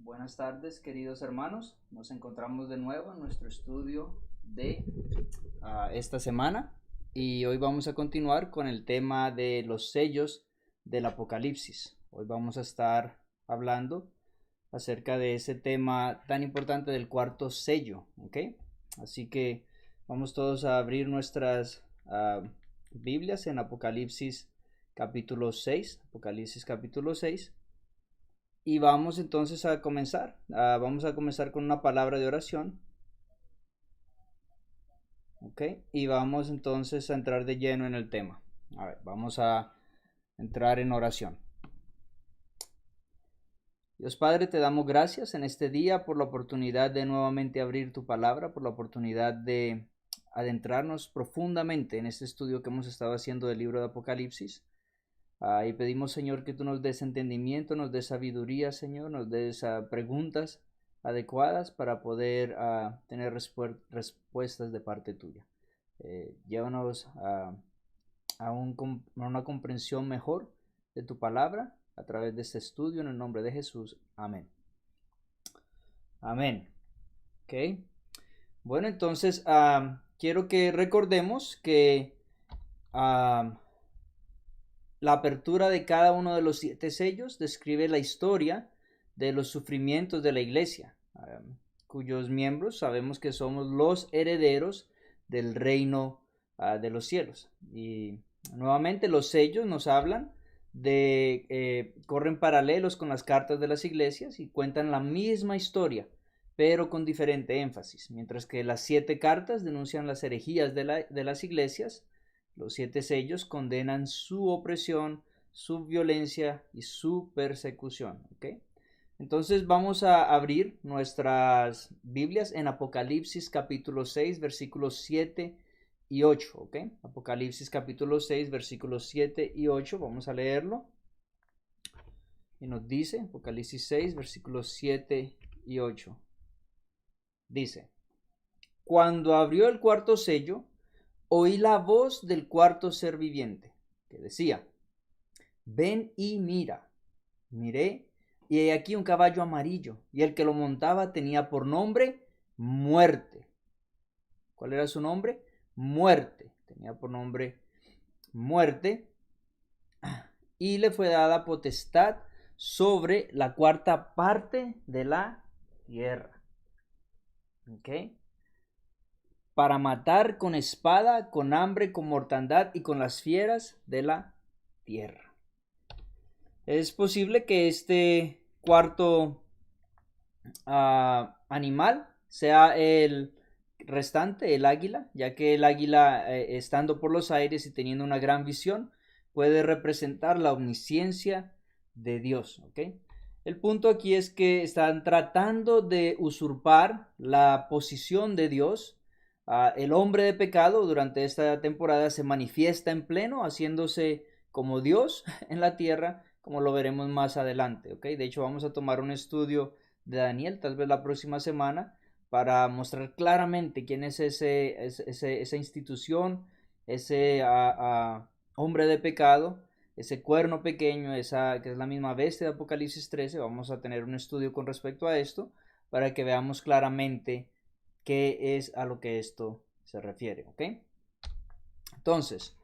Buenas tardes, queridos hermanos. Nos encontramos de nuevo en nuestro estudio de esta semana y hoy vamos a continuar con el tema de los sellos del Apocalipsis. Hoy vamos a estar hablando acerca de ese tema tan importante del cuarto sello, ¿ok? Así que vamos todos a abrir nuestras Biblias en Apocalipsis capítulo 6, Apocalipsis capítulo 6. Y vamos entonces a comenzar. Vamos a comenzar con una palabra de oración. ¿Ok? Y vamos entonces a entrar de lleno en el tema. A ver, vamos a entrar en oración. Dios Padre, te damos gracias en este día por la oportunidad de nuevamente abrir tu palabra, por la oportunidad de adentrarnos profundamente en este estudio que hemos estado haciendo del libro de Apocalipsis. Y pedimos, Señor, que tú nos des entendimiento, nos des sabiduría, Señor, nos des preguntas adecuadas para poder tener respuestas de parte tuya. Llévanos a una comprensión mejor de tu palabra a través de este estudio en el nombre de Jesús. Amén. Amén. Ok. Bueno, entonces quiero que recordemos que la apertura de cada uno de los 7 sellos describe la historia de los sufrimientos de la iglesia, cuyos miembros sabemos que somos los herederos del reino de los cielos. Y nuevamente los sellos nos hablan corren paralelos con las cartas de las iglesias y cuentan la misma historia, pero con diferente énfasis. Mientras que las 7 cartas denuncian las herejías de las iglesias, los 7 sellos condenan su opresión, su violencia y su persecución. ¿Okay? Entonces vamos a abrir nuestras Biblias en Apocalipsis capítulo 6, versículos 7 y 8. ¿Okay? Apocalipsis capítulo 6, versículos 7 y 8. Vamos a leerlo. Y nos dice, Apocalipsis 6, versículos 7 y 8. Dice: Cuando abrió el cuarto sello, oí la voz del cuarto ser viviente, que decía: Ven y mira. Miré, y he aquí un caballo amarillo, y el que lo montaba tenía por nombre Muerte. ¿Cuál era su nombre? Muerte. Tenía por nombre Muerte, y le fue dada potestad sobre la cuarta parte de la tierra. ¿Ok? Para matar con espada, con hambre, con mortandad y con las fieras de la tierra. Es posible que este cuarto animal sea el restante, el águila, ya que el águila, estando por los aires y teniendo una gran visión, puede representar la omnisciencia de Dios. ¿Okay? El punto aquí es que están tratando de usurpar la posición de Dios. El hombre de pecado durante esta temporada se manifiesta en pleno, haciéndose como Dios en la tierra, como lo veremos más adelante. ¿Okay? De hecho, vamos a tomar un estudio de Daniel, tal vez la próxima semana, para mostrar claramente quién es esa institución, ese hombre de pecado, ese cuerno pequeño, que es la misma bestia de Apocalipsis 13. Vamos a tener un estudio con respecto a esto, para que veamos claramente qué es a lo que esto se refiere. ¿Ok? Entonces,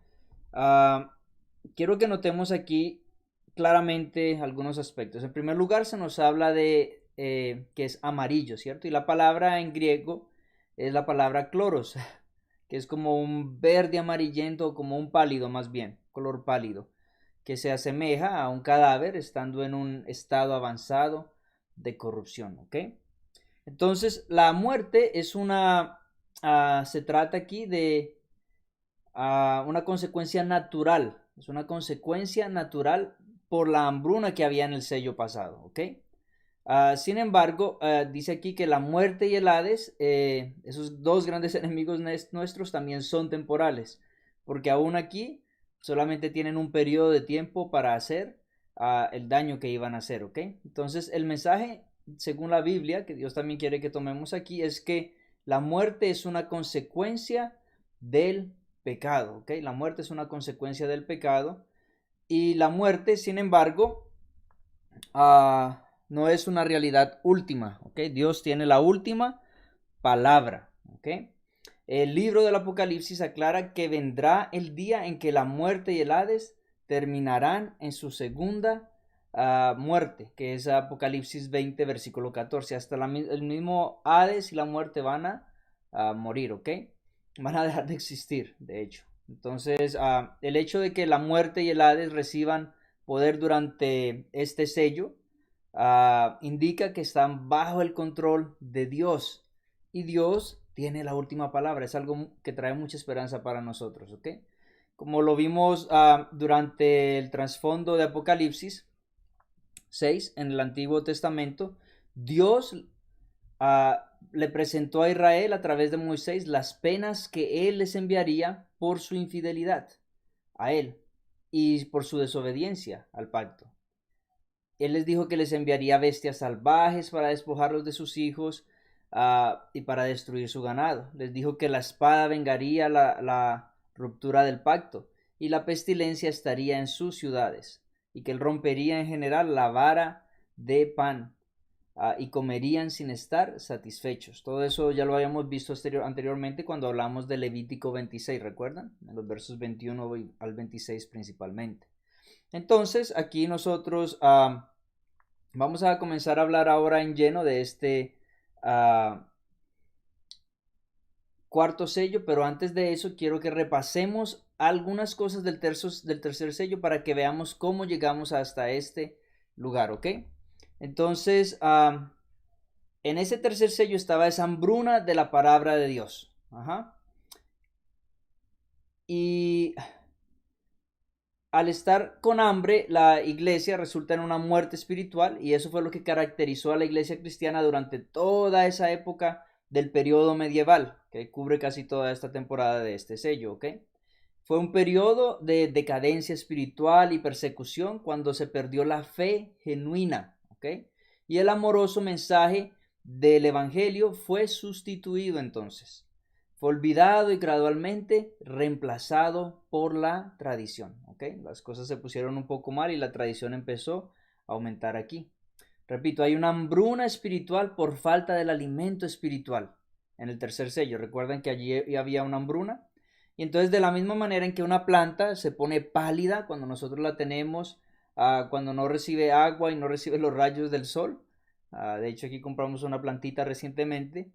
quiero que notemos aquí claramente algunos aspectos. En primer lugar, se nos habla de que es amarillo, ¿cierto? Y la palabra en griego es la palabra cloros, que es como un verde amarillento, como un pálido más bien, color pálido, que se asemeja a un cadáver estando en un estado avanzado de corrupción, ¿ok? Entonces, la muerte es se trata aquí de una consecuencia natural, es una consecuencia natural por la hambruna que había en el sello pasado, ¿ok? Sin embargo, dice aquí que la muerte y el Hades, esos dos grandes enemigos nuestros, también son temporales, porque aún aquí solamente tienen un periodo de tiempo para hacer el daño que iban a hacer, ¿ok? Entonces, el mensaje, según la Biblia, que Dios también quiere que tomemos aquí, es que la muerte es una consecuencia del pecado, ¿ok? La muerte es una consecuencia del pecado, y la muerte, sin embargo, no es una realidad última, ¿ok? Dios tiene la última palabra, ¿ok? El libro del Apocalipsis aclara que vendrá el día en que la muerte y el Hades terminarán en su segunda muerte, que es Apocalipsis 20, versículo 14. Hasta el mismo Hades y la muerte van a morir, ¿ok? Van a dejar de existir, de hecho. Entonces, el hecho de que la muerte y el Hades reciban poder durante este sello indica que están bajo el control de Dios. Y Dios tiene la última palabra. Es algo que trae mucha esperanza para nosotros, ¿ok? Como lo vimos durante el trasfondo de Apocalipsis 6 en el Antiguo Testamento, Dios le presentó a Israel a través de Moisés las penas que él les enviaría por su infidelidad a él y por su desobediencia al pacto. Él les dijo que les enviaría bestias salvajes para despojarlos de sus hijos y para destruir su ganado. Les dijo que la espada vengaría la ruptura del pacto y la pestilencia estaría en sus ciudades y que él rompería en general la vara de pan y comerían sin estar satisfechos. Todo eso ya lo habíamos visto anteriormente cuando hablamos de Levítico 26, ¿recuerdan? En los versos 21 al 26 principalmente. Entonces, aquí nosotros vamos a comenzar a hablar ahora en lleno de este cuarto sello, pero antes de eso quiero que repasemos algunas cosas del tercer sello para que veamos cómo llegamos hasta este lugar, ¿ok? Entonces, en ese tercer sello estaba esa hambruna de la palabra de Dios. Ajá. Y al estar con hambre, la iglesia resulta en una muerte espiritual y eso fue lo que caracterizó a la iglesia cristiana durante toda esa época del periodo medieval, que cubre casi toda esta temporada de este sello, ¿ok? Fue un periodo de decadencia espiritual y persecución cuando se perdió la fe genuina, ¿ok? Y el amoroso mensaje del evangelio fue sustituido entonces. Fue olvidado y gradualmente reemplazado por la tradición, ¿ok? Las cosas se pusieron un poco mal y la tradición empezó a aumentar aquí. Repito, hay una hambruna espiritual por falta del alimento espiritual en el tercer sello. Recuerden que allí había una hambruna. Y entonces de la misma manera en que una planta se pone pálida cuando nosotros la tenemos, cuando no recibe agua y no recibe los rayos del sol. De hecho aquí compramos una plantita recientemente.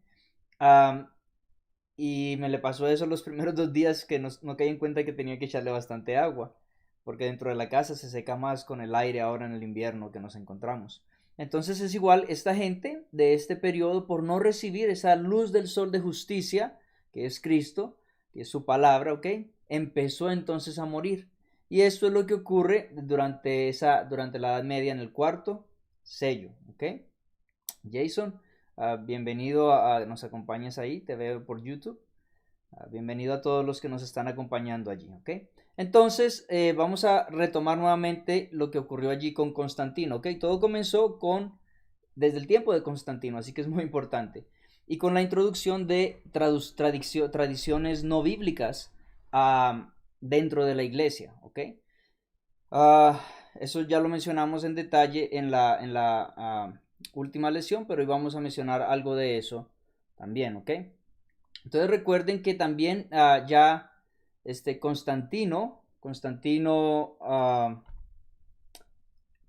Y me le pasó eso los primeros 2 días que no caí en cuenta que tenía que echarle bastante agua. Porque dentro de la casa se seca más con el aire ahora en el invierno que nos encontramos. Entonces es igual, esta gente de este periodo, por no recibir esa luz del sol de justicia, que es Cristo, que es su palabra, ¿ok? Empezó entonces a morir. Y esto es lo que ocurre durante la Edad Media en el cuarto sello, ¿ok? Jason, bienvenido nos acompañas ahí, te veo por YouTube. Bienvenido a todos los que nos están acompañando allí, ¿ok? Entonces, vamos a retomar nuevamente lo que ocurrió allí con Constantino, ¿ok? Todo comenzó desde el tiempo de Constantino, así que es muy importante. Y con la introducción de tradiciones no bíblicas dentro de la iglesia, ¿ok? Eso ya lo mencionamos en detalle en la última lección, pero hoy vamos a mencionar algo de eso también, ¿ok? Entonces recuerden que también ya Constantino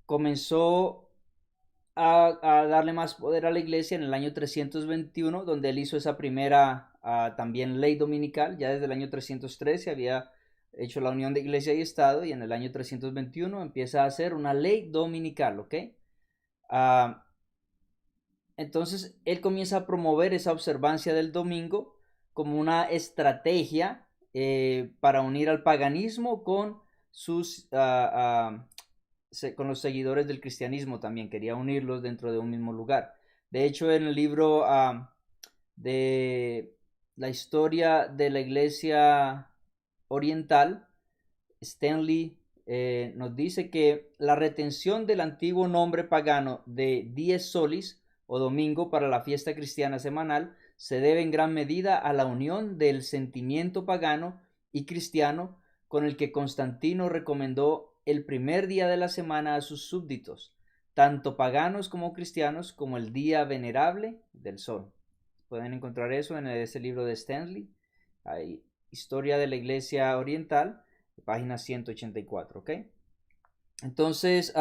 comenzó a darle más poder a la iglesia en el año 321, donde él hizo esa primera también ley dominical. Ya desde el año 313 había hecho la unión de iglesia y estado, y en el año 321 empieza a hacer una ley dominical, ¿ok? Entonces él comienza a promover esa observancia del domingo como una estrategia para unir al paganismo con con los seguidores del cristianismo también. Quería unirlos dentro de un mismo lugar. De hecho, en el libro de la historia de la iglesia oriental, Stanley nos dice que la retención del antiguo nombre pagano de dies solis o domingo para la fiesta cristiana semanal se debe en gran medida a la unión del sentimiento pagano y cristiano con el que Constantino recomendó el primer día de la semana a sus súbditos, tanto paganos como cristianos, como el día venerable del sol. Pueden encontrar eso en ese libro de Stanley. Hay Historia de la Iglesia Oriental, página 184, ¿ok? Entonces,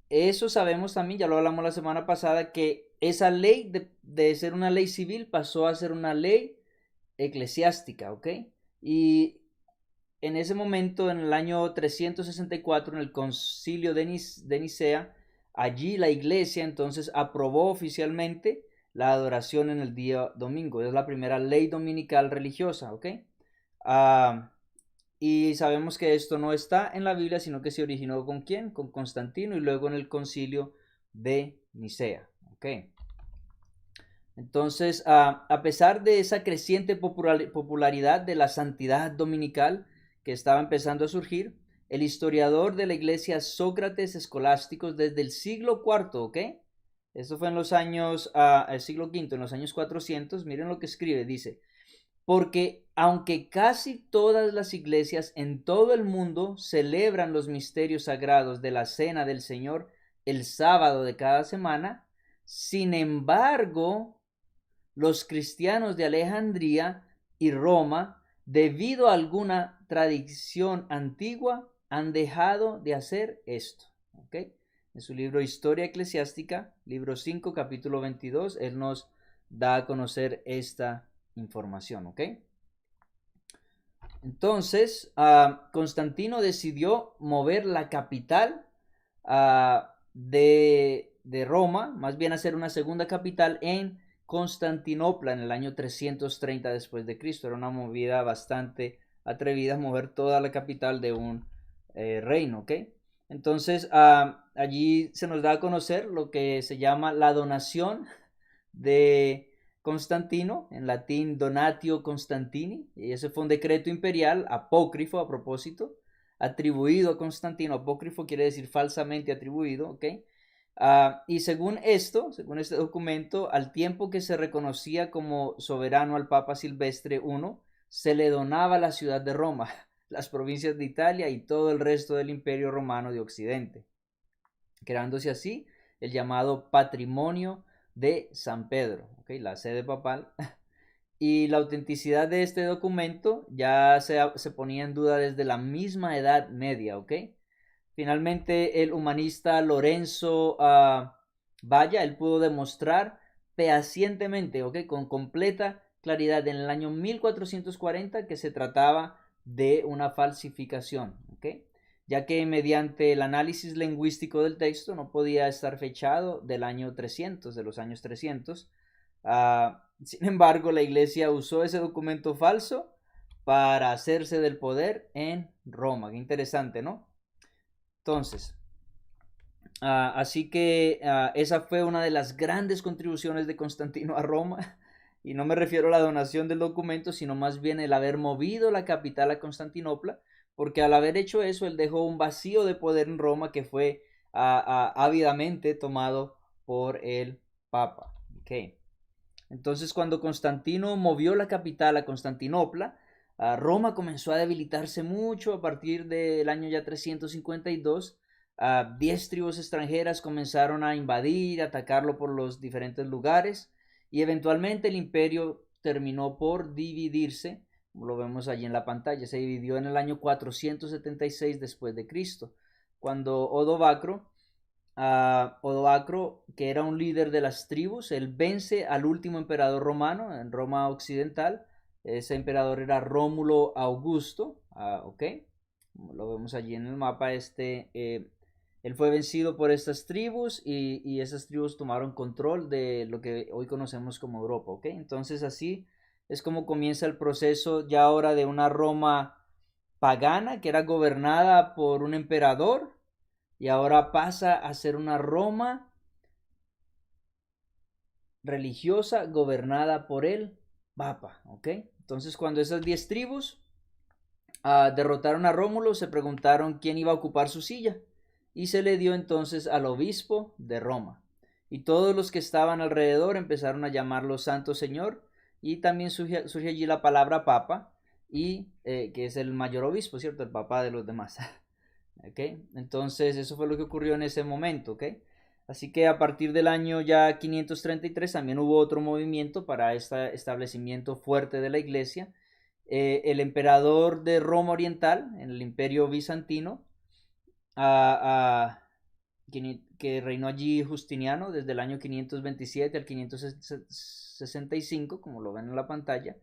eso sabemos también, ya lo hablamos la semana pasada, que esa ley de ser una ley civil pasó a ser una ley eclesiástica, ¿ok? Y en ese momento, en el año 364, en el concilio de Nicea, allí la iglesia entonces aprobó oficialmente la adoración en el día domingo. Es la primera ley dominical religiosa, ¿ok? Y sabemos que esto no está en la Biblia, sino que se originó ¿con quién? Con Constantino y luego en el concilio de Nicea, ¿ok? Entonces, a pesar de esa creciente popularidad de la santidad dominical que estaba empezando a surgir, el historiador de la iglesia Sócrates Escolásticos desde el siglo IV, ¿ok? Eso fue en los años, el siglo V, en los años 400, miren lo que escribe, dice, porque aunque casi todas las iglesias en todo el mundo celebran los misterios sagrados de la Cena del Señor el sábado de cada semana, sin embargo, los cristianos de Alejandría y Roma, debido a alguna tradición antigua, han dejado de hacer esto. ¿Okay? En su libro Historia Eclesiástica, libro 5, capítulo 22, él nos da a conocer esta información. ¿Ok? Entonces, Constantino decidió mover la capital de Roma, más bien hacer una segunda capital en Constantinopla en el año 330 después de Cristo. Era una movida bastante atrevida, mover toda la capital de un reino, ¿ok? Entonces, allí se nos da a conocer lo que se llama la donación de Constantino, en latín Donatio Constantini, y ese fue un decreto imperial apócrifo a propósito, atribuido a Constantino. Apócrifo quiere decir falsamente atribuido, ¿ok? Y según esto, según este documento, al tiempo que se reconocía como soberano al Papa Silvestre I, se le donaba la ciudad de Roma, las provincias de Italia y todo el resto del Imperio Romano de Occidente, creándose así el llamado patrimonio de San Pedro, ¿okay? La sede papal. Y la autenticidad de este documento ya se ponía en duda desde la misma Edad Media, ¿ok? Finalmente el humanista Lorenzo Valla, él pudo demostrar fehacientemente, ¿ok? Con completa claridad en el año 1440 que se trataba de una falsificación, ¿ok? Ya que mediante el análisis lingüístico del texto no podía estar fechado del año 300, de los años 300. Sin embargo, la iglesia usó ese documento falso para hacerse del poder en Roma. Qué interesante, ¿no? Entonces, así que esa fue una de las grandes contribuciones de Constantino a Roma. Y no me refiero a la donación del documento, sino más bien el haber movido la capital a Constantinopla, porque al haber hecho eso, él dejó un vacío de poder en Roma que fue ávidamente tomado por el Papa. Okay. Entonces, cuando Constantino movió la capital a Constantinopla, Roma comenzó a debilitarse mucho a partir del año ya 352. 10 tribus extranjeras comenzaron a invadir, a atacarlo por los diferentes lugares y eventualmente el imperio terminó por dividirse, como lo vemos allí en la pantalla. Se dividió en el año 476 después de Cristo, cuando Odoacro, que era un líder de las tribus, él vence al último emperador romano en Roma occidental. Ese emperador era Rómulo Augusto, ok, lo vemos allí en el mapa. Él fue vencido por estas tribus y esas tribus tomaron control de lo que hoy conocemos como Europa, ok. Entonces así es como comienza el proceso ya ahora de una Roma pagana que era gobernada por un emperador y ahora pasa a ser una Roma religiosa gobernada por el Papa, ¿ok? Entonces cuando esas 10 tribus derrotaron a Rómulo, se preguntaron quién iba a ocupar su silla y se le dio entonces al obispo de Roma. Y todos los que estaban alrededor empezaron a llamarlo Santo Señor, y también surge allí la palabra Papa, y que es el mayor obispo, ¿cierto? El Papa de los demás. ¿ok? Entonces eso fue lo que ocurrió en ese momento, ¿ok? Así que a partir del año ya 533 también hubo otro movimiento para este establecimiento fuerte de la iglesia. El emperador de Roma Oriental, en el Imperio Bizantino, que reinó allí Justiniano desde el año 527 al 565, como lo ven en la pantalla.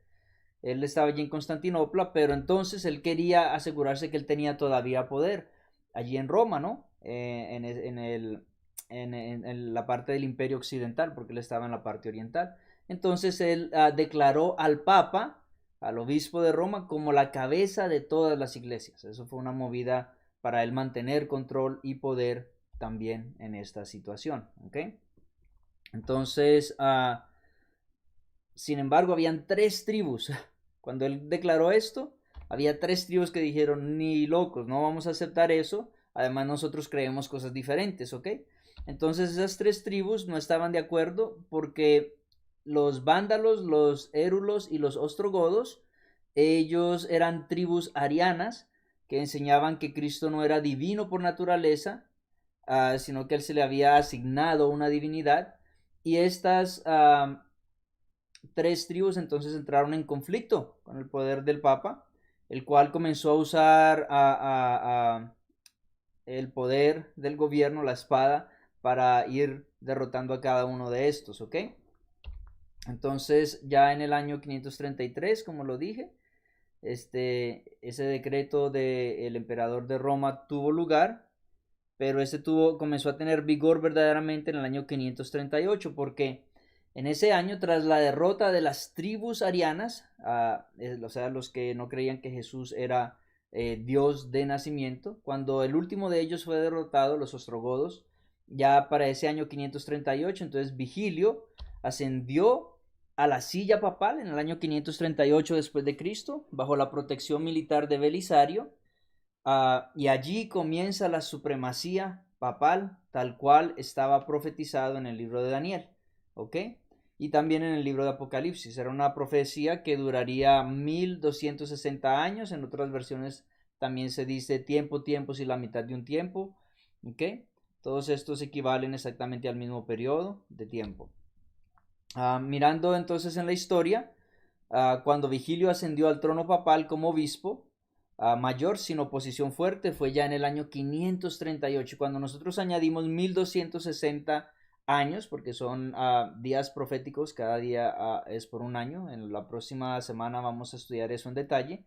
Él estaba allí en Constantinopla, pero entonces él quería asegurarse que él tenía todavía poder allí en Roma, ¿no? En la parte del Imperio Occidental, porque él estaba en la parte oriental. Entonces él declaró al Papa, al obispo de Roma, como la cabeza de todas las iglesias. Eso fue una movida para él mantener control y poder también en esta situación, ¿ok? Entonces, sin embargo, habían 3 tribus. Cuando él declaró esto, había 3 tribus que dijeron, ni locos, no vamos a aceptar eso. Además, nosotros creemos cosas diferentes, ¿ok? Entonces, esas 3 tribus no estaban de acuerdo porque los vándalos, los érulos y los ostrogodos, ellos eran tribus arianas que enseñaban que Cristo no era divino por naturaleza, sino que él se le había asignado una divinidad. Y estas 3 tribus entonces entraron en conflicto con el poder del Papa, el cual comenzó a usar el poder del gobierno, la espada, para ir derrotando a cada uno de estos, ¿ok? Entonces ya en el año 533, como lo dije, ese decreto del emperador de Roma tuvo lugar, pero comenzó a tener vigor verdaderamente en el año 538, porque en ese año, tras la derrota de las tribus arianas, o sea, los que no creían que Jesús era Dios de nacimiento, cuando el último de ellos fue derrotado, los ostrogodos, ya para ese año 538, entonces Vigilio ascendió a la silla papal en el año 538 después de Cristo, bajo la protección militar de Belisario. Y allí comienza la supremacía papal, tal cual estaba profetizado en el libro de Daniel, ¿ok? Y también en el libro de Apocalipsis. Era una profecía que duraría 1260 años. En otras versiones también se dice tiempo, tiempos y la mitad de un tiempo, ¿ok? Todos estos equivalen exactamente al mismo periodo de tiempo. Mirando entonces en la historia, cuando Vigilio ascendió al trono papal como obispo mayor sin oposición fuerte, fue ya en el año 538. Cuando nosotros añadimos 1260 años, porque son días proféticos, cada día es por un año. En la próxima semana vamos a estudiar eso en detalle.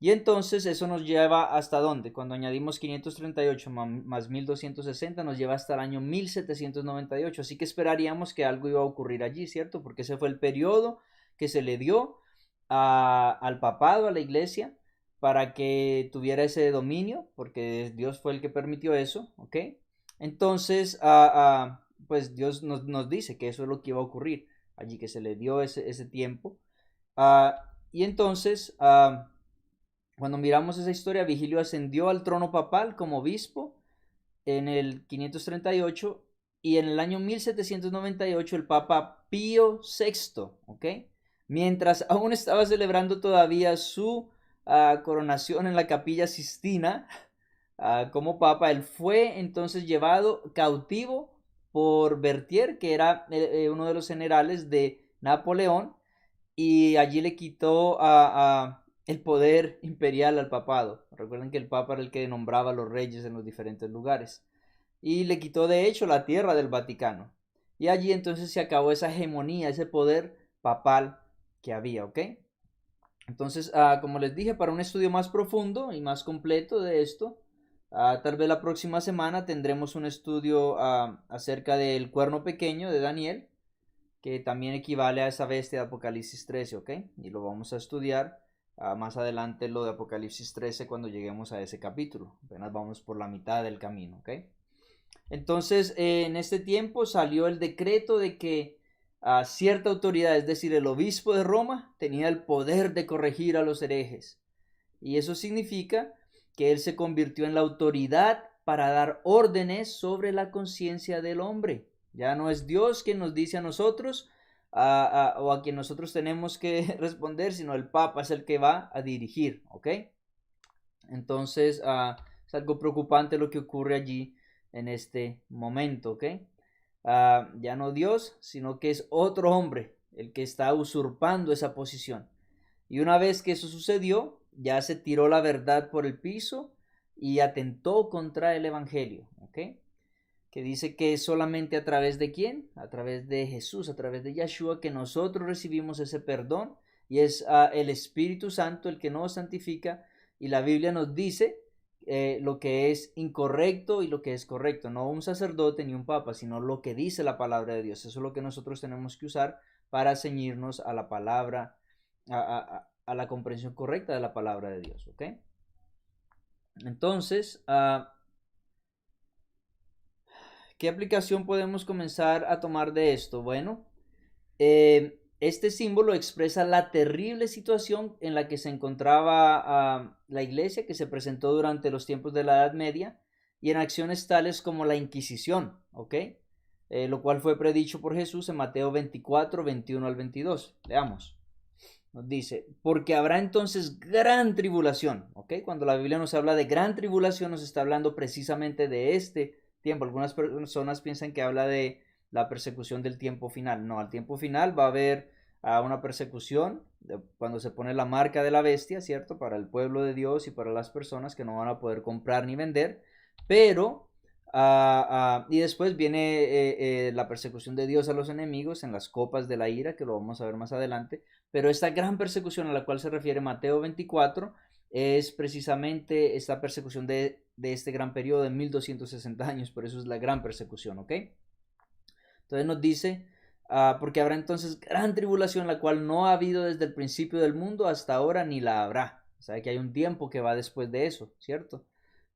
Y entonces eso nos lleva hasta dónde? Cuando añadimos 538 más 1260 nos lleva hasta el año 1798. Así que esperaríamos que algo iba a ocurrir allí, ¿cierto? Porque ese fue el periodo que se le dio al papado, a la iglesia, para que tuviera ese dominio, porque Dios fue el que permitió eso, ¿ok? Entonces, pues Dios nos dice que eso es lo que iba a ocurrir allí, que se le dio ese tiempo. Y entonces, cuando miramos esa historia, Vigilio ascendió al trono papal como obispo en el 538 y en el año 1798 el Papa Pío VI, ¿ok? Mientras aún estaba celebrando todavía su coronación en la Capilla Sistina como Papa, él fue entonces llevado cautivo por Berthier, que era uno de los generales de Napoleón, y allí le quitó el poder imperial al papado. Recuerden que el papa era el que nombraba a los reyes en los diferentes lugares. Y le quitó de hecho la tierra del Vaticano. Y allí entonces se acabó esa hegemonía, ese poder papal que había, ¿ok? Entonces, como les dije, para un estudio más profundo y más completo de esto, tal vez la próxima semana tendremos un estudio acerca del cuerno pequeño de Daniel, que también equivale a esa bestia de Apocalipsis 13, ¿ok? Y lo vamos a estudiar más adelante lo de Apocalipsis 13 cuando lleguemos a ese capítulo. Apenas vamos por la mitad del camino, ¿ok? Entonces, en este tiempo salió el decreto de que cierta autoridad, es decir, el obispo de Roma, tenía el poder de corregir a los herejes. Y eso significa que él se convirtió en la autoridad para dar órdenes sobre la conciencia del hombre. Ya no es Dios quien nos dice a nosotros o a quien nosotros tenemos que responder, sino el Papa es el que va a dirigir, ¿ok? Entonces, Es algo preocupante lo que ocurre allí en este momento, ¿ok? Ya no Dios, sino que es otro hombre el que está usurpando esa posición. Y una vez que eso sucedió, ya se tiró la verdad por el piso y atentó contra el evangelio, ¿ok? Que dice que es solamente a través de quién, a través de Jesús, a través de Yeshua, que nosotros recibimos ese perdón, y es el Espíritu Santo el que nos santifica, y la Biblia nos dice lo que es incorrecto y lo que es correcto, no un sacerdote ni un papa, sino lo que dice la palabra de Dios. Eso es lo que nosotros tenemos que usar para ceñirnos a la palabra, a la comprensión correcta de la palabra de Dios, ¿ok? Entonces, ¿qué aplicación podemos comenzar a tomar de esto? Bueno, este símbolo expresa la terrible situación en la que se encontraba la iglesia, que se presentó durante los tiempos de la Edad Media, y en acciones tales como la Inquisición, ¿ok? Lo cual fue predicho por Jesús en Mateo 24, 21 al 22. Leamos. Nos dice, porque habrá entonces gran tribulación, ¿ok? Cuando la Biblia nos habla de gran tribulación, nos está hablando precisamente de este tiempo. Algunas personas piensan que habla de la persecución del tiempo final. No, al tiempo final va a haber una persecución cuando se pone la marca de la bestia, ¿cierto? Para el pueblo de Dios y para las personas que no van a poder comprar ni vender, pero y después viene la persecución de Dios a los enemigos en las copas de la ira, que lo vamos a ver más adelante. Pero esta gran persecución a la cual se refiere Mateo 24 es precisamente esta persecución de este gran periodo de 1260 años, por eso es la gran persecución, ¿ok? Entonces nos dice, porque habrá entonces gran tribulación, la cual no ha habido desde el principio del mundo hasta ahora, ni la habrá. O sea que hay un tiempo que va después de eso, ¿cierto?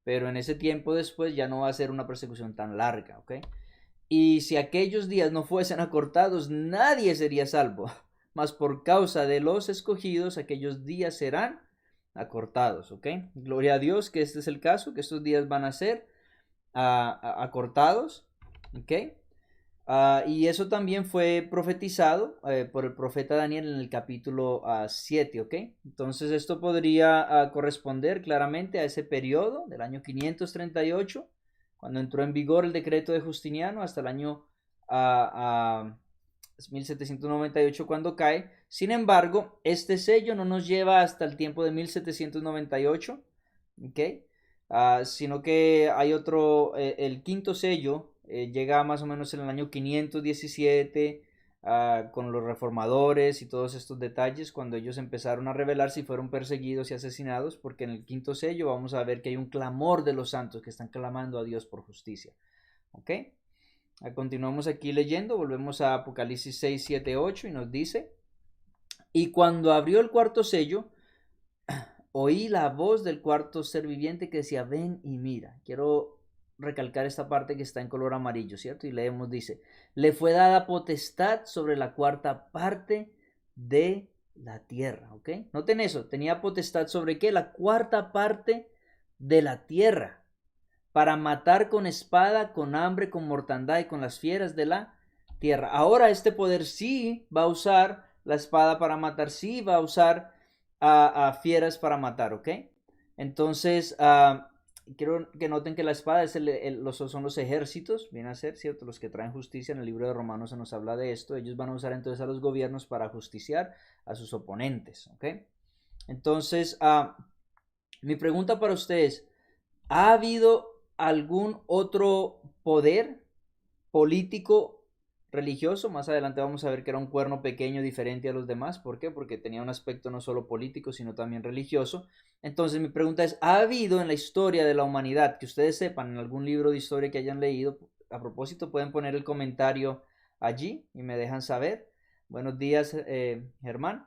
Pero en ese tiempo después ya no va a ser una persecución tan larga, ¿ok? Y si aquellos días no fuesen acortados, nadie sería salvo. Mas por causa de los escogidos, aquellos días serán acortados, ¿ok? Gloria a Dios que este es el caso, que estos días van a ser acortados, ¿ok? Y eso también fue profetizado por el profeta Daniel en el capítulo 7, ¿ok? Entonces esto podría corresponder claramente a ese periodo del año 538, cuando entró en vigor el decreto de Justiniano, hasta el año 1798 cuando cae. Sin embargo, este sello no nos lleva hasta el tiempo de 1798, ¿ok? Sino que hay otro, el quinto sello llega más o menos en el año 517 con los reformadores y todos estos detalles, cuando ellos empezaron a rebelarse y fueron perseguidos y asesinados, porque en el quinto sello vamos a ver que hay un clamor de los santos que están clamando a Dios por justicia, ¿ok? Continuamos aquí leyendo, volvemos a Apocalipsis 6, 7, 8 y nos dice, y cuando abrió el cuarto sello, oí la voz del cuarto ser viviente que decía, ven y mira. Quiero recalcar esta parte que está en color amarillo, ¿cierto? Y leemos, dice, le fue dada potestad sobre la cuarta parte de la tierra, ¿ok? Noten eso, tenía potestad sobre qué, la cuarta parte de la tierra, para matar con espada, con hambre, con mortandad y con las fieras de la tierra. Ahora este poder sí va a usar la espada para matar, sí va a usar a fieras para matar, ¿ok? Entonces, quiero que noten que la espada es son los ejércitos, viene a ser, ¿cierto? Los que traen justicia. En el libro de Romanos se nos habla de esto. Ellos van a usar entonces a los gobiernos para justiciar a sus oponentes, ¿ok? Entonces, mi pregunta para ustedes, ¿ha habido algún otro poder político religioso? Más adelante vamos a ver que era un cuerno pequeño diferente a los demás. ¿Por qué? Porque tenía un aspecto no solo político, sino también religioso. Entonces mi pregunta es, ¿ha habido en la historia de la humanidad, que ustedes sepan, en algún libro de historia que hayan leído? A propósito, pueden poner el comentario allí y me dejan saber. Buenos días, Germán,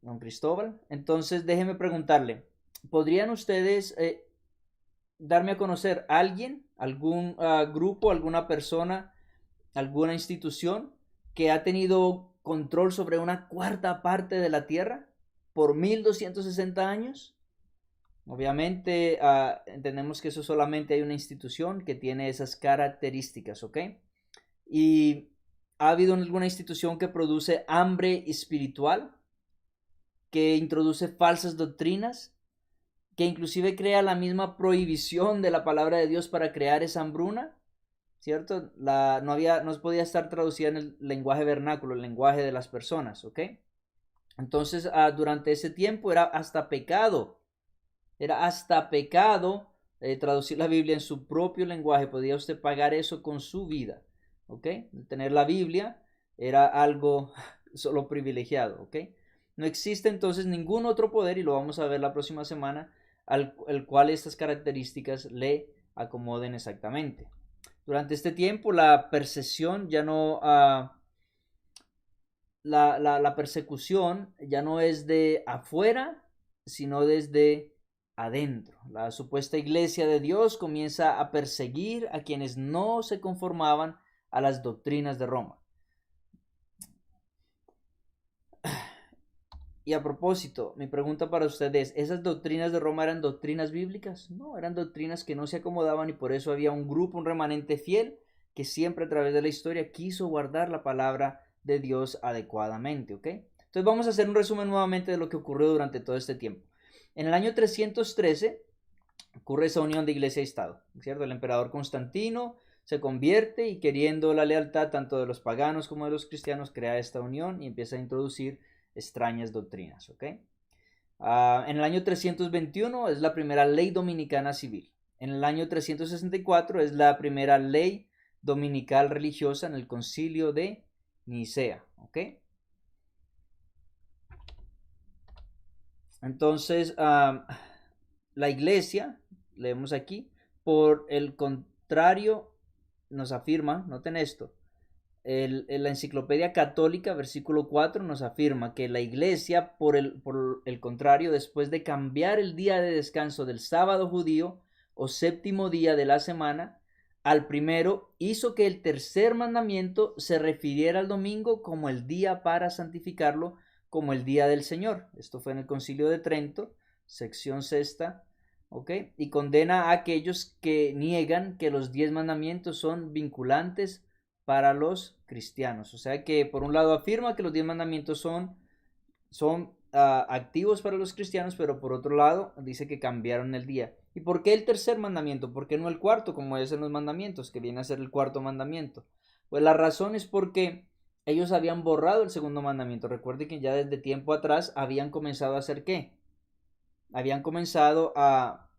don Cristóbal. Entonces déjenme preguntarle, ¿podrían ustedes darme a conocer a alguien, algún grupo, alguna persona, alguna institución que ha tenido control sobre una cuarta parte de la tierra por 1260 años? Obviamente entendemos que eso solamente hay una institución que tiene esas características, ¿ok? Y ha habido alguna institución que produce hambre espiritual, que introduce falsas doctrinas, que inclusive crea la misma prohibición de la palabra de Dios para crear esa hambruna, ¿cierto? No podía estar traducida en el lenguaje vernáculo, el lenguaje de las personas, ¿ok? Entonces, durante ese tiempo era hasta pecado traducir la Biblia en su propio lenguaje. Podía usted pagar eso con su vida, ¿ok? Tener la Biblia era algo solo privilegiado, ¿ok? No existe entonces ningún otro poder, y lo vamos a ver la próxima semana, al cual estas características le acomoden exactamente. Durante este tiempo la persecución ya no... la persecución ya no es de afuera, sino desde adentro. La supuesta iglesia de Dios comienza a perseguir a quienes no se conformaban a las doctrinas de Roma. Y a propósito, mi pregunta para ustedes, ¿esas doctrinas de Roma eran doctrinas bíblicas? No, eran doctrinas que no se acomodaban, y por eso había un grupo, un remanente fiel, que siempre a través de la historia quiso guardar la palabra de Dios adecuadamente, ¿ok? Entonces vamos a hacer un resumen nuevamente de lo que ocurrió durante todo este tiempo. En el año 313 ocurre esa unión de iglesia y Estado, ¿cierto? El emperador Constantino se convierte y, queriendo la lealtad tanto de los paganos como de los cristianos, crea esta unión y empieza a introducir extrañas doctrinas, ¿ok? En el año 321 es la primera ley dominicana civil. En el año 364 es la primera ley dominical religiosa en el concilio de Nicea, ¿ok? Entonces, la iglesia, leemos aquí, por el contrario, nos afirma, noten esto, la enciclopedia católica, versículo 4, nos afirma que la iglesia, por el contrario, después de cambiar el día de descanso del sábado judío o séptimo día de la semana al primero, hizo que el tercer mandamiento se refiriera al domingo como el día para santificarlo, como el día del Señor. Esto fue en el Concilio de Trento, sección sexta, ¿ok? Y condena a aquellos que niegan que los 10 mandamientos son vinculantes para los cristianos. O sea que por un lado afirma que los 10 mandamientos son activos para los cristianos, pero por otro lado dice que cambiaron el día. ¿Y por qué el tercer mandamiento? ¿Por qué no el cuarto, como es en los mandamientos, que viene a ser el cuarto mandamiento? Pues la razón es porque ellos habían borrado el segundo mandamiento. Recuerde que ya desde tiempo atrás habían comenzado a hacer ¿qué? Habían comenzado a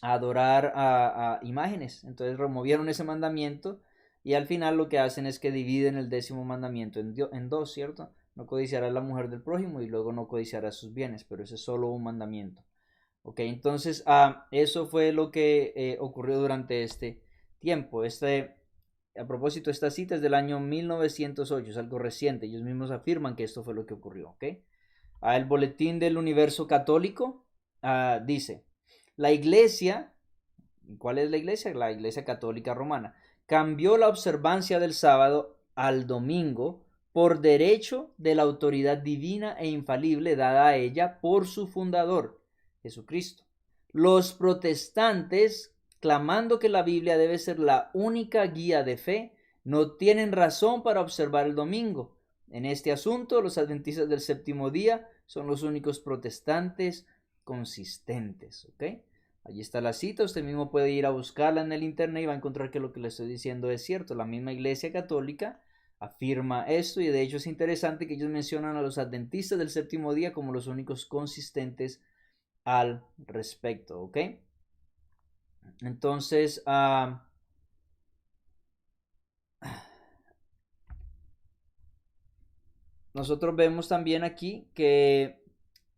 adorar a imágenes. Entonces removieron ese mandamiento y al final lo que hacen es que dividen el 10º mandamiento en dos, ¿cierto? No codiciarás la mujer del prójimo y luego no codiciarás sus bienes, pero ese es solo un mandamiento. Ok, entonces eso fue lo que ocurrió durante este tiempo. A propósito, esta cita es del año 1908, es algo reciente. Ellos mismos afirman que esto fue lo que ocurrió. ¿Ok? El Boletín del Universo Católico dice: la iglesia, ¿cuál es la iglesia? La iglesia católica romana, cambió la observancia del sábado al domingo por derecho de la autoridad divina e infalible dada a ella por su fundador, Jesucristo. Los protestantes, clamando que la Biblia debe ser la única guía de fe, no tienen razón para observar el domingo. En este asunto, los adventistas del séptimo día son los únicos protestantes consistentes, ¿ok? Allí está la cita, usted mismo puede ir a buscarla en el internet y va a encontrar que lo que le estoy diciendo es cierto. La misma iglesia católica afirma esto, y de hecho es interesante que ellos mencionan a los adventistas del séptimo día como los únicos consistentes al respecto, ¿ok? Entonces, nosotros vemos también aquí que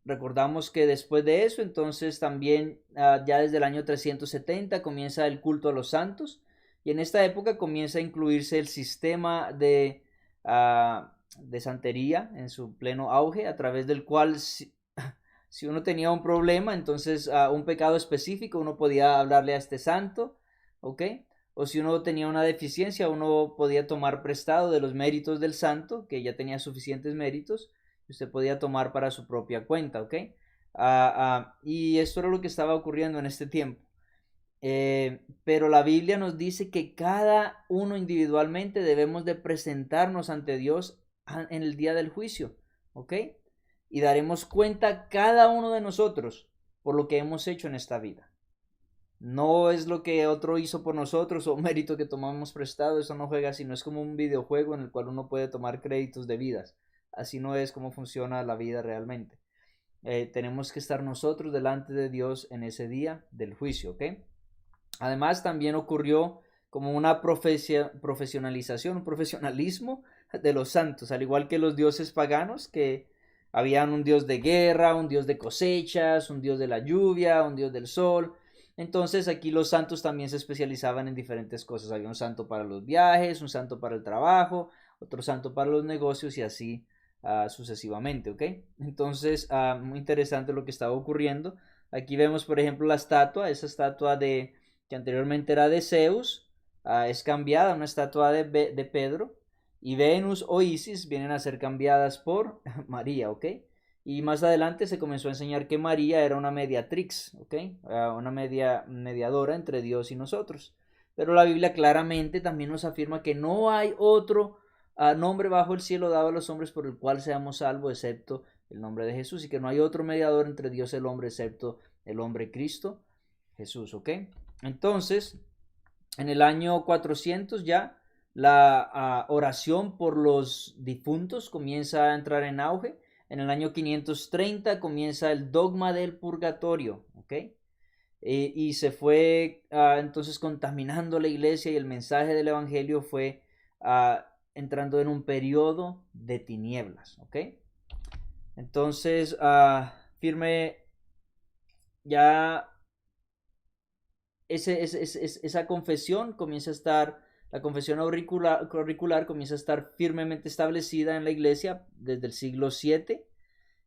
recordamos que después de eso, entonces también ya desde el año 370 comienza el culto a los santos, y en esta época comienza a incluirse el sistema de santería en su pleno auge, a través del cual si uno tenía un problema, entonces un pecado específico, uno podía hablarle a este santo, ¿ok? O si uno tenía una deficiencia, uno podía tomar prestado de los méritos del santo, que ya tenía suficientes méritos, y usted podía tomar para su propia cuenta, ¿ok? Y esto era lo que estaba ocurriendo en este tiempo. Pero la Biblia nos dice que cada uno individualmente debemos de presentarnos ante Dios en el día del juicio, ¿ok? Y daremos cuenta cada uno de nosotros por lo que hemos hecho en esta vida. No es lo que otro hizo por nosotros o mérito que tomamos prestado, eso no juega, sino es como un videojuego en el cual uno puede tomar créditos de vidas. Así no es como funciona la vida realmente. Tenemos que estar nosotros delante de Dios en ese día del juicio, ¿ok? Además, también ocurrió como una profesionalización, un profesionalismo de los santos, al igual que los dioses paganos, que habían un dios de guerra, un dios de cosechas, un dios de la lluvia, un dios del sol. Entonces aquí los santos también se especializaban en diferentes cosas. Había un santo para los viajes, un santo para el trabajo, otro santo para los negocios y así sucesivamente, ¿ok? Entonces, muy interesante lo que estaba ocurriendo. Aquí vemos, por ejemplo, la estatua, esa estatua de que anteriormente era de Zeus, es cambiada a una estatua de Pedro, y Venus o Isis vienen a ser cambiadas por María, ¿ok? Y más adelante se comenzó a enseñar que María era una mediatrix, ¿ok? Una mediadora entre Dios y nosotros. Pero la Biblia claramente también nos afirma que no hay otro nombre bajo el cielo dado a los hombres por el cual seamos salvos excepto el nombre de Jesús, y que no hay otro mediador entre Dios y el hombre excepto el hombre Cristo Jesús, ¿ok? Entonces, en el año 400 ya la oración por los difuntos comienza a entrar en auge. En el año 530 comienza el dogma del purgatorio, ¿ok? Y se fue entonces contaminando la iglesia, y el mensaje del evangelio fue entrando en un periodo de tinieblas, ¿ok? Entonces, firme ya esa confesión comienza a estar, la confesión auricular comienza a estar firmemente establecida en la iglesia desde el siglo VII,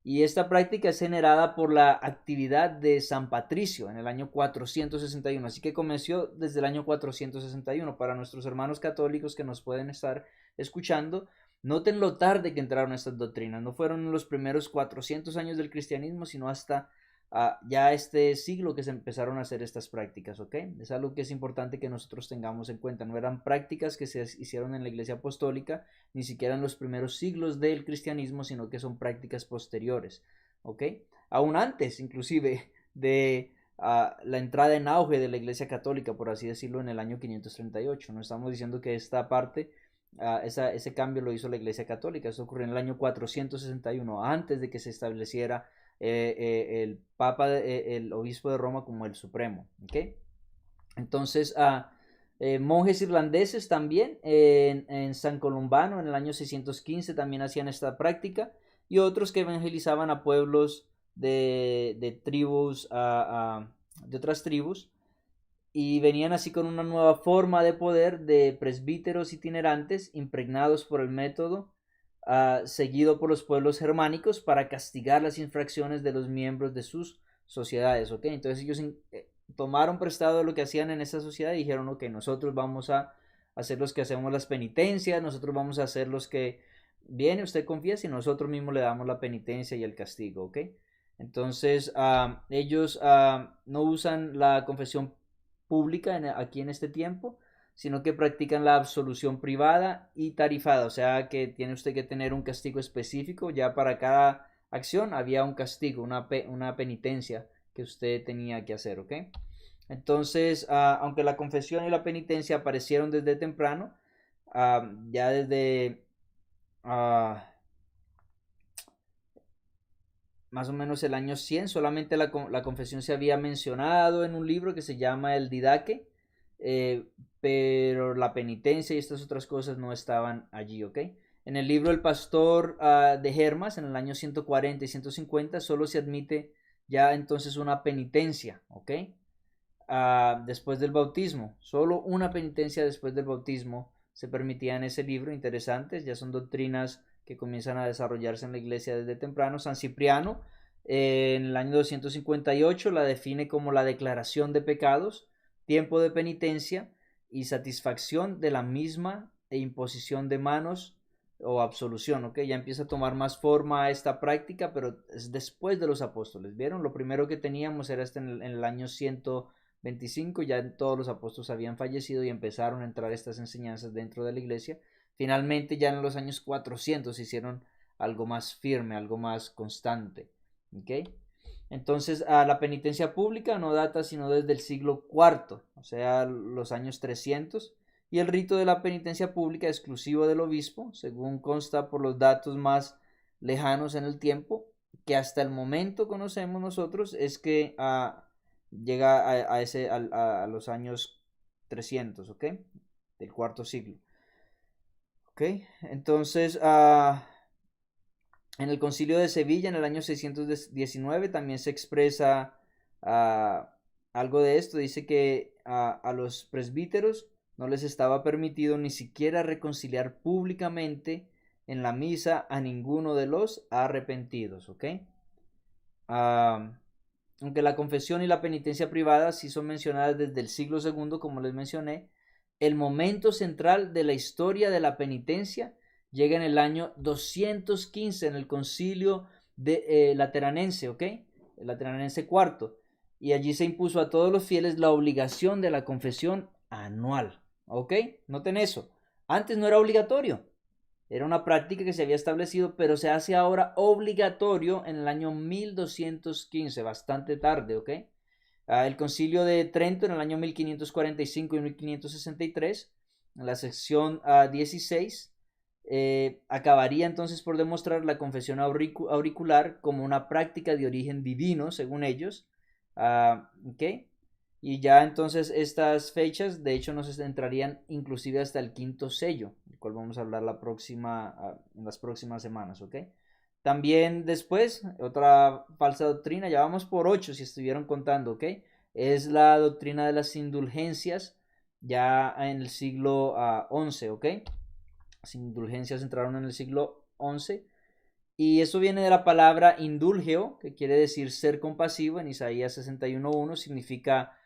y esta práctica es generada por la actividad de San Patricio en el año 461, así que comenzó desde el año 461. Para nuestros hermanos católicos que nos pueden estar escuchando, noten lo tarde que entraron estas doctrinas. No fueron en los primeros 400 años del cristianismo, sino hasta ya este siglo que se empezaron a hacer estas prácticas, ¿ok? Es algo que es importante que nosotros tengamos en cuenta. No eran prácticas que se hicieron en la iglesia apostólica, ni siquiera en los primeros siglos del cristianismo, sino que son prácticas posteriores, ¿ok? Aún antes, inclusive, de la entrada en auge de la iglesia católica, por así decirlo, en el año 538. No estamos diciendo que esta parte, ese cambio lo hizo la iglesia católica. Eso ocurrió en el año 461, antes de que se estableciera el Papa, el obispo de Roma como el supremo, ¿ok? Entonces, monjes irlandeses también en San Columbano en el año 615 también hacían esta práctica, y otros que evangelizaban a pueblos de tribus, de otras tribus, y venían así con una nueva forma de poder de presbíteros itinerantes impregnados por el método seguido por los pueblos germánicos para castigar las infracciones de los miembros de sus sociedades, ¿ok? Entonces ellos tomaron prestado lo que hacían en esa sociedad y dijeron, ok, nosotros vamos a hacer los que hacemos las penitencias, nosotros vamos a hacer los que viene, usted confiesa y nosotros mismos le damos la penitencia y el castigo, ¿ok? Entonces ellos no usan la confesión pública aquí en este tiempo, sino que practican la absolución privada y tarifada, o sea que tiene usted que tener un castigo específico, ya para cada acción había un castigo, una penitencia que usted tenía que hacer, ¿ok? Entonces, aunque la confesión y la penitencia aparecieron desde temprano, ya desde más o menos el año 100, solamente la confesión se había mencionado en un libro que se llama el Didaque, pero la penitencia y estas otras cosas no estaban allí, ¿ok? En el libro El Pastor de Hermas, en el año 140 y 150, solo se admite ya entonces una penitencia, ¿ok? Después del bautismo, solo una penitencia después del bautismo se permitía en ese libro. Interesantes, ya son doctrinas que comienzan a desarrollarse en la iglesia desde temprano. San Cipriano en el año 258 la define como la declaración de pecados, tiempo de penitencia y satisfacción de la misma e imposición de manos o absolución, ¿ok? Ya empieza a tomar más forma esta práctica, pero es después de los apóstoles, ¿vieron? Lo primero que teníamos era en el año 125, ya todos los apóstoles habían fallecido y empezaron a entrar estas enseñanzas dentro de la iglesia. Finalmente ya en los años 400 se hicieron algo más firme, algo más constante, ¿ok? Entonces, la penitencia pública no data sino desde el siglo IV, o sea, los años 300, y el rito de la penitencia pública exclusivo del obispo, según consta por los datos más lejanos en el tiempo, que hasta el momento conocemos nosotros, es que llega a los años 300, ¿ok? Del cuarto siglo. ¿Ok? Entonces, en el Concilio de Sevilla, en el año 619, también se expresa algo de esto. Dice que a los presbíteros no les estaba permitido ni siquiera reconciliar públicamente en la misa a ninguno de los arrepentidos. ¿Ok? Aunque la confesión y la penitencia privada sí son mencionadas desde el siglo II, como les mencioné, el momento central de la historia de la penitencia llega en el año 215 en el concilio de Lateranense, ¿ok? El Lateranense IV. Y allí se impuso a todos los fieles la obligación de la confesión anual, ¿ok? Noten eso. Antes no era obligatorio. Era una práctica que se había establecido, pero se hace ahora obligatorio en el año 1215, bastante tarde, ¿ok? El concilio de Trento en el año 1545 y 1563, en la sección 16, acabaría entonces por demostrar la confesión auricular como una práctica de origen divino, según ellos, ¿ok? Y ya entonces estas fechas, de hecho, nos entrarían inclusive hasta el quinto sello, del cual vamos a hablar en las próximas semanas, ¿ok? También después, otra falsa doctrina, ya vamos por 8 si estuvieron contando, ¿ok? Es la doctrina de las indulgencias, ya en el siglo XI, ¿ok? Las indulgencias entraron en el siglo XI. Y eso viene de la palabra indulgeo, que quiere decir ser compasivo. En Isaías 61:1 significa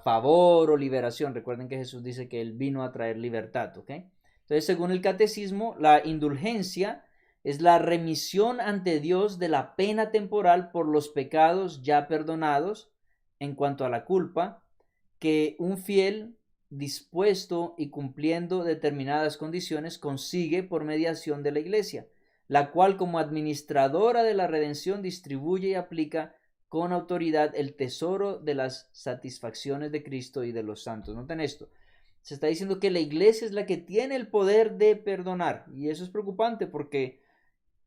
favor o liberación. Recuerden que Jesús dice que Él vino a traer libertad, ¿ok? Entonces, según el catecismo, la indulgencia es la remisión ante Dios de la pena temporal por los pecados ya perdonados en cuanto a la culpa, que un fiel dispuesto y cumpliendo determinadas condiciones consigue por mediación de la Iglesia, la cual como administradora de la redención distribuye y aplica con autoridad el tesoro de las satisfacciones de Cristo y de los santos. Noten esto. Se está diciendo que la iglesia es la que tiene el poder de perdonar. Y eso es preocupante porque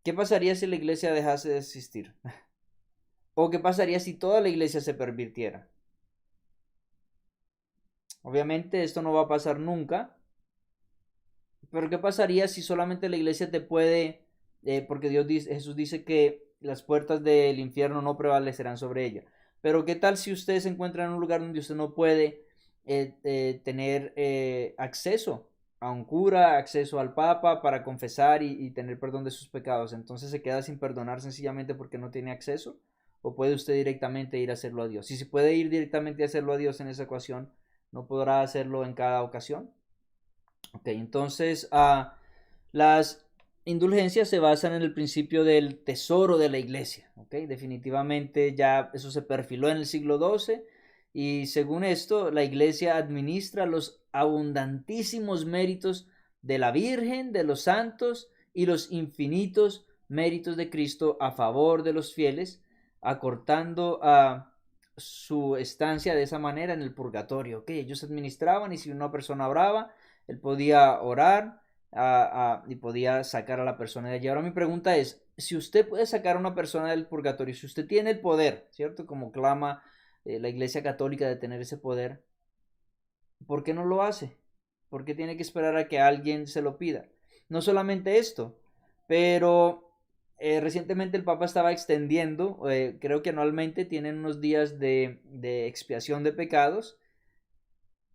¿qué pasaría si la iglesia dejase de existir? ¿O qué pasaría si toda la iglesia se pervirtiera? Obviamente esto no va a pasar nunca. Pero ¿qué pasaría si solamente la iglesia te puede, porque Jesús dice que las puertas del infierno no prevalecerán sobre ella? Pero ¿qué tal si usted se encuentra en un lugar donde usted no puede tener acceso a un cura, acceso al papa para confesar y tener perdón de sus pecados? Entonces se queda sin perdonar sencillamente porque no tiene acceso. ¿O puede usted directamente ir a hacerlo a Dios? Si se puede ir directamente a hacerlo a Dios en esa ocasión, ¿no podrá hacerlo en cada ocasión? Ok, entonces las indulgencias se basan en el principio del tesoro de la iglesia. Ok, definitivamente ya eso se perfiló en el siglo XII y según esto la iglesia administra los abundantísimos méritos de la Virgen, de los santos y los infinitos méritos de Cristo a favor de los fieles, acortando su estancia de esa manera en el purgatorio. Ok, ellos administraban y si una persona oraba, él podía orar y podía sacar a la persona de allí. Ahora mi pregunta es, si usted puede sacar a una persona del purgatorio, si usted tiene el poder, ¿cierto? Como clama la Iglesia Católica de tener ese poder, ¿por qué no lo hace? ¿Por qué tiene que esperar a que alguien se lo pida? No solamente esto, pero recientemente el Papa estaba extendiendo, creo que anualmente tienen unos días de expiación de pecados.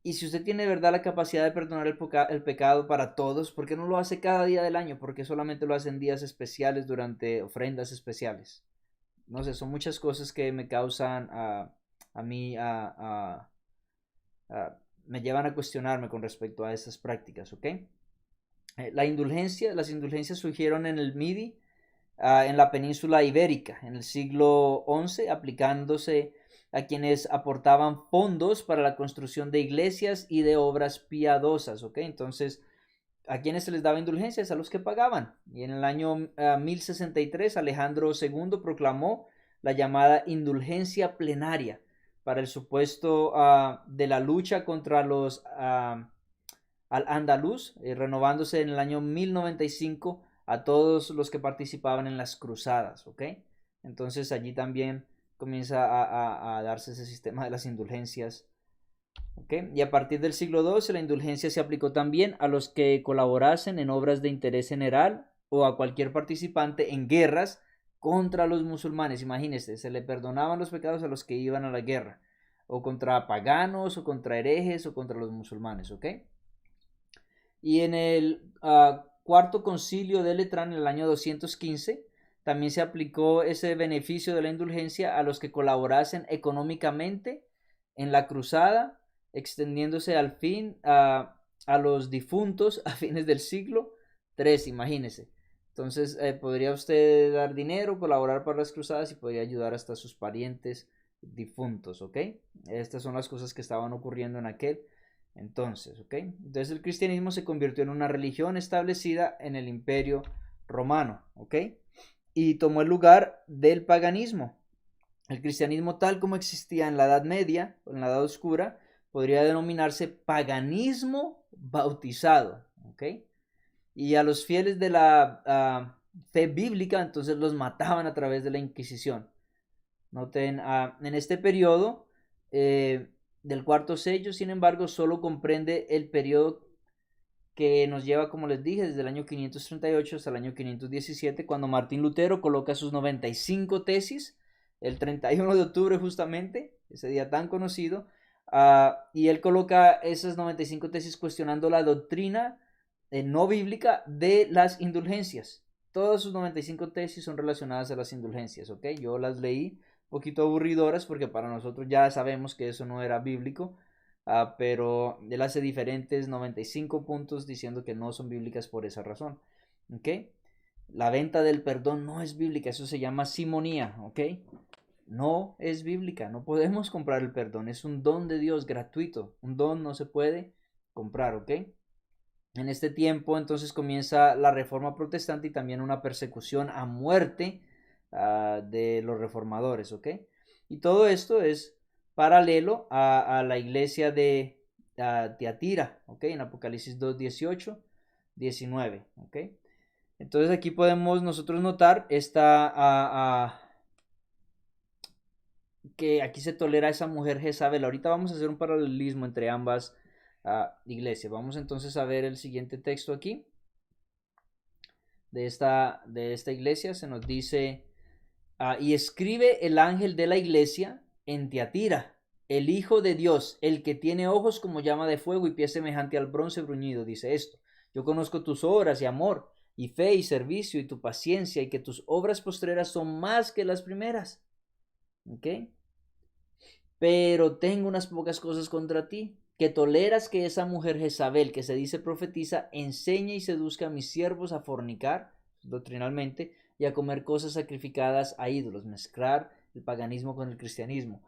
Y si usted tiene de verdad la capacidad de perdonar el pecado para todos, ¿por qué no lo hace cada día del año? ¿Por qué solamente lo hace en días especiales durante ofrendas especiales? No sé, son muchas cosas que me causan a mí, me llevan a cuestionarme con respecto a esas prácticas, ¿ok? Las indulgencias surgieron en el Midi, en la península ibérica, en el siglo XI, aplicándose a quienes aportaban fondos para la construcción de iglesias y de obras piadosas, ¿ok? Entonces, ¿a quienes se les daba indulgencias? A los que pagaban. Y en el año 1063, Alejandro II proclamó la llamada indulgencia plenaria para el supuesto de la lucha contra los al-Andalus, renovándose en el año 1095 a todos los que participaban en las cruzadas, ¿ok? Entonces allí también comienza a darse ese sistema de las indulgencias, ¿ok? Y a partir del siglo XII la indulgencia se aplicó también a los que colaborasen en obras de interés general o a cualquier participante en guerras contra los musulmanes. Imagínense, se le perdonaban los pecados a los que iban a la guerra, o contra paganos, o contra herejes, o contra los musulmanes, ¿ok? Y en el cuarto concilio de Letrán, en el año 215, también se aplicó ese beneficio de la indulgencia a los que colaborasen económicamente en la cruzada, extendiéndose al fin a los difuntos a fines del siglo III, imagínese. Entonces podría usted dar dinero, colaborar para las cruzadas y podría ayudar hasta a sus parientes difuntos, ¿ok? Estas son las cosas que estaban ocurriendo en aquel entonces, ¿ok? Entonces el cristianismo se convirtió en una religión establecida en el Imperio Romano, ¿ok? Y tomó el lugar del paganismo. El cristianismo tal como existía en la Edad Media o en la Edad Oscura podría denominarse paganismo bautizado, ¿ok? Y a los fieles de la fe bíblica entonces los mataban a través de la Inquisición. Noten, en este periodo del cuarto sello, sin embargo, solo comprende el periodo que nos lleva, como les dije, desde el año 538 hasta el año 517, cuando Martín Lutero coloca sus 95 tesis, el 31 de octubre justamente, ese día tan conocido, y él coloca esas 95 tesis cuestionando la doctrina no bíblica de las indulgencias. Todas sus 95 tesis son relacionadas a las indulgencias, ¿ok? Yo las leí, un poquito aburridoras porque para nosotros ya sabemos que eso no era bíblico, pero él hace diferentes 95 puntos diciendo que no son bíblicas por esa razón, ¿ok? La venta del perdón no es bíblica, eso se llama simonía, ¿ok? No es bíblica, no podemos comprar el perdón, es un don de Dios gratuito, un don no se puede comprar, ¿ok? En este tiempo entonces comienza la reforma protestante y también una persecución a muerte de los reformadores, ¿ok? Y todo esto es paralelo a la iglesia de Tiatira, ¿ok? En Apocalipsis 2, 18, 19, ¿ok? Entonces aquí podemos nosotros notar que aquí se tolera a esa mujer Jezabel. Ahorita vamos a hacer un paralelismo entre ambas iglesias. Vamos entonces a ver el siguiente texto aquí de esta iglesia. Se nos dice, y escribe el ángel de la iglesia en Tiatira, el Hijo de Dios, el que tiene ojos como llama de fuego y pies semejante al bronce bruñido, dice esto: yo conozco tus obras y amor y fe y servicio y tu paciencia, y que tus obras postreras son más que las primeras, ¿ok? Pero tengo unas pocas cosas contra ti, que toleras que esa mujer Jezabel, que se dice profetiza, enseñe y seduzca a mis siervos a fornicar doctrinalmente y a comer cosas sacrificadas a ídolos, mezclar el paganismo con el cristianismo.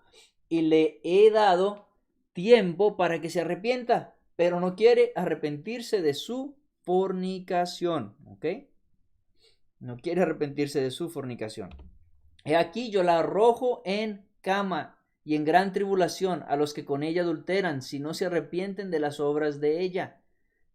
Y le he dado tiempo para que se arrepienta, pero no quiere arrepentirse de su fornicación, ¿ok? No quiere arrepentirse de su fornicación. He aquí yo la arrojo en cama y en gran tribulación a los que con ella adulteran, si no se arrepienten de las obras de ella.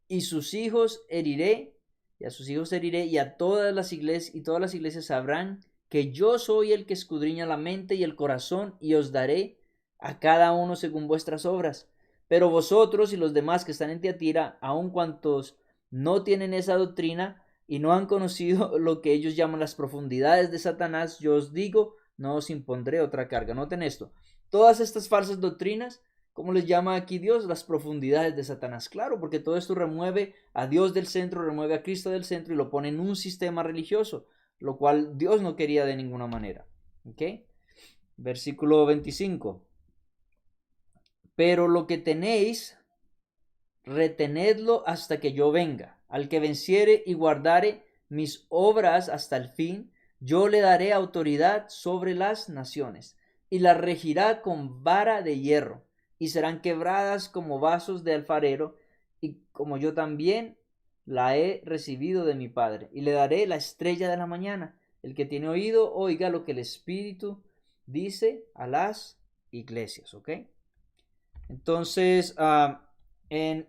Y sus hijos heriré, y a sus hijos heriré, y a todas las iglesias sabrán que yo soy el que escudriña la mente y el corazón, y os daré a cada uno según vuestras obras. Pero vosotros y los demás que están en Tiatira, aun cuantos no tienen esa doctrina y no han conocido lo que ellos llaman las profundidades de Satanás, yo os digo, no os impondré otra carga. Noten esto: todas estas falsas doctrinas, ¿cómo les llama aquí Dios? Las profundidades de Satanás. Claro, porque todo esto remueve a Dios del centro, remueve a Cristo del centro y lo pone en un sistema religioso, lo cual Dios no quería de ninguna manera. ¿Ok? Versículo 25. Pero lo que tenéis, retenedlo hasta que yo venga. Al que venciere y guardare mis obras hasta el fin, yo le daré autoridad sobre las naciones, y las regirá con vara de hierro, y serán quebradas como vasos de alfarero, y como yo también la he recibido de mi Padre. Y le daré la estrella de la mañana. El que tiene oído, oiga lo que el Espíritu dice a las iglesias, ¿ok? Entonces, en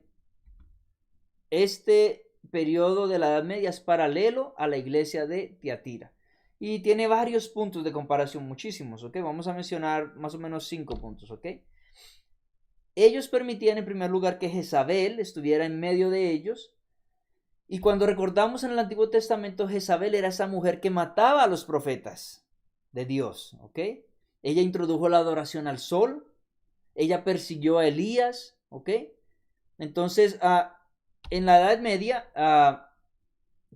este periodo de la Edad Media es paralelo a la iglesia de Tiatira. Y tiene varios puntos de comparación, muchísimos, ¿ok? Vamos a mencionar más o menos 5 puntos, ¿ok? Ellos permitían en primer lugar que Jezabel estuviera en medio de ellos. Y cuando recordamos en el Antiguo Testamento, Jezabel era esa mujer que mataba a los profetas de Dios, ¿ok? Ella introdujo la adoración al sol, ella persiguió a Elías, ¿ok? Entonces, en la Edad Media,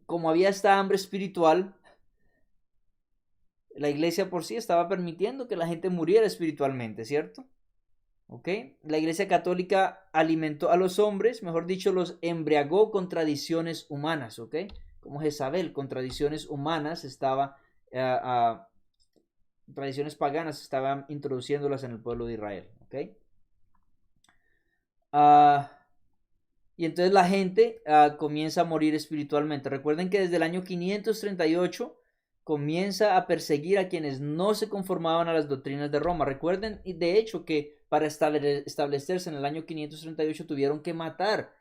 como había esta hambre espiritual, la iglesia por sí estaba permitiendo que la gente muriera espiritualmente, ¿cierto? ¿Ok? La iglesia católica alimentó a los hombres, mejor dicho, los embriagó con tradiciones humanas, ¿ok? Como Jezabel, con tradiciones humanas estaba, tradiciones paganas estaban introduciéndolas en el pueblo de Israel, ¿ok? Y entonces la gente comienza a morir espiritualmente. Recuerden que desde el año 538 comienza a perseguir a quienes no se conformaban a las doctrinas de Roma. Recuerden, de hecho, que para establecerse en el año 538 tuvieron que matar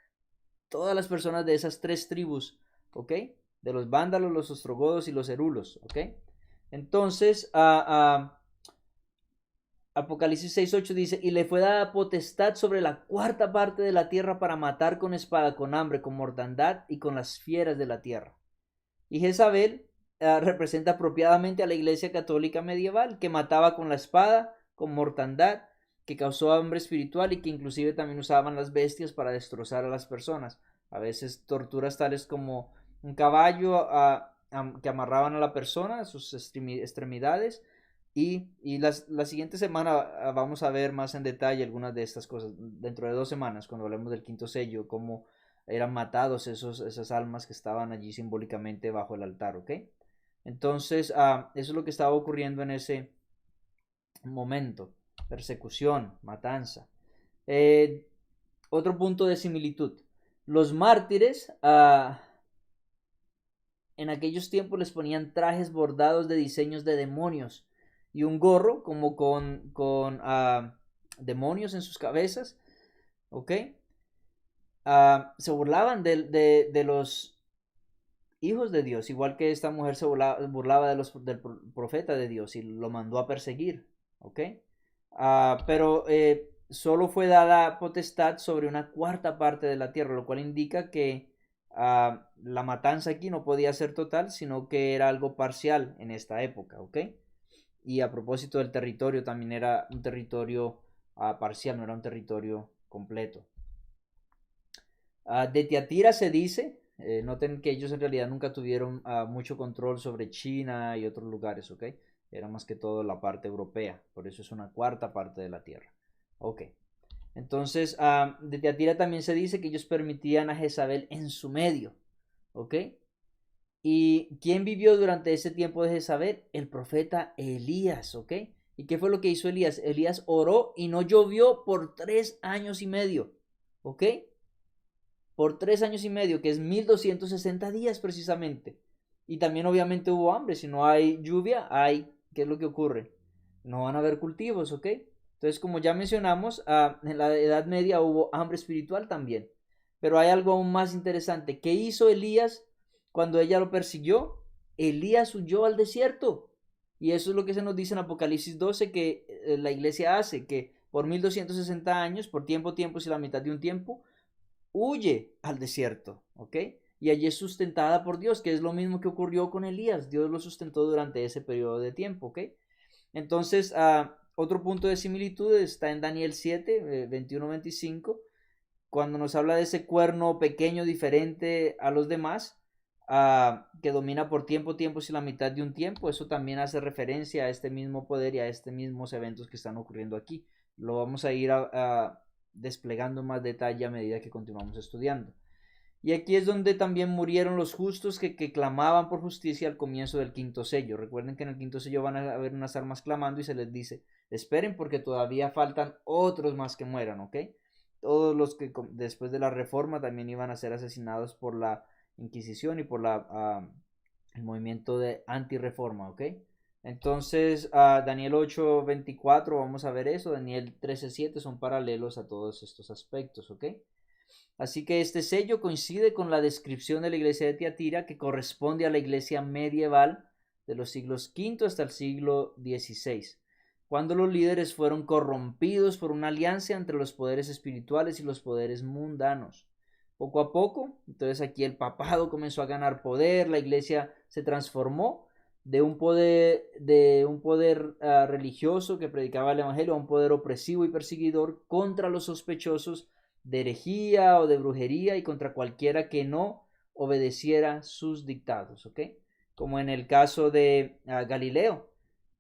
todas las personas de esas 3 tribus, ¿ok? De los vándalos, los ostrogodos y los herulos, ¿ok? Entonces, Apocalipsis 6:8 dice, y le fue dada potestad sobre la cuarta parte de la tierra para matar con espada, con hambre, con mortandad y con las fieras de la tierra. Y Jezabel representa apropiadamente a la iglesia católica medieval, que mataba con la espada, con mortandad, que causó hambre espiritual y que inclusive también usaban las bestias para destrozar a las personas. A veces torturas tales como un caballo que amarraban a la persona, a sus extremidades. Y la siguiente semana vamos a ver más en detalle algunas de estas cosas. Dentro de 2 semanas, cuando hablemos del quinto sello, cómo eran matados esas almas que estaban allí simbólicamente bajo el altar, ¿ok? Entonces, eso es lo que estaba ocurriendo en ese momento. Persecución, matanza. Otro punto de similitud. Los mártires en aquellos tiempos les ponían trajes bordados de diseños de demonios y un gorro como con demonios en sus cabezas, ¿ok? Se burlaban de los hijos de Dios, igual que esta mujer se burlaba del profeta de Dios y lo mandó a perseguir, ¿ok? Pero solo fue dada potestad sobre una cuarta parte de la tierra, lo cual indica que la matanza aquí no podía ser total, sino que era algo parcial en esta época, ¿ok? Y a propósito del territorio, también era un territorio parcial, no era un territorio completo. De Tiatira se dice, noten que ellos en realidad nunca tuvieron mucho control sobre China y otros lugares, ¿ok? Era más que todo la parte europea, por eso es una cuarta parte de la tierra. Ok, entonces de Tiatira también se dice que ellos permitían a Jezabel en su medio, ¿ok? ¿Y quién vivió durante ese tiempo de Jezabel? El profeta Elías, ¿ok? ¿Y qué fue lo que hizo Elías? Elías oró y no llovió por 3 años y medio, ¿ok? Por 3 años y medio, que es 1260 días precisamente. Y también obviamente hubo hambre, si no hay lluvia, ¿qué es lo que ocurre? No van a haber cultivos, ¿ok? Entonces, como ya mencionamos, en la Edad Media hubo hambre espiritual también. Pero hay algo aún más interesante. ¿Qué hizo Elías cuando ella lo persiguió? Elías huyó al desierto. Y eso es lo que se nos dice en Apocalipsis 12 que la iglesia hace, que por 1260 años, por tiempo, y la mitad de un tiempo, huye al desierto, ¿ok? Y allí es sustentada por Dios, que es lo mismo que ocurrió con Elías. Dios lo sustentó durante ese periodo de tiempo, ¿ok? Entonces, otro punto de similitud está en Daniel 7, 21-25, cuando nos habla de ese cuerno pequeño diferente a los demás, que domina por tiempo, y la mitad de un tiempo. Eso también hace referencia a este mismo poder y a estos mismos eventos que están ocurriendo aquí. Lo vamos a ir desplegando más detalle a medida que continuamos estudiando. Y aquí es donde también murieron los justos que clamaban por justicia al comienzo del quinto sello. Recuerden que en el quinto sello van a haber unas almas clamando y se les dice, esperen porque todavía faltan otros más que mueran, ¿ok? Todos los que después de la reforma también iban a ser asesinados por la Inquisición y por la el movimiento de antirreforma, ¿ok? Entonces, Daniel 8:24, vamos a ver eso, Daniel 13:7 son paralelos a todos estos aspectos, ¿ok? Así que este sello coincide con la descripción de la iglesia de Tiatira, que corresponde a la iglesia medieval de los siglos V hasta el siglo XVI, cuando los líderes fueron corrompidos por una alianza entre los poderes espirituales y los poderes mundanos. Poco a poco, entonces aquí el papado comenzó a ganar poder, la iglesia se transformó de un poder religioso que predicaba el evangelio a un poder opresivo y perseguidor contra los sospechosos de herejía o de brujería y contra cualquiera que no obedeciera sus dictados, ¿ok? Como en el caso de Galileo,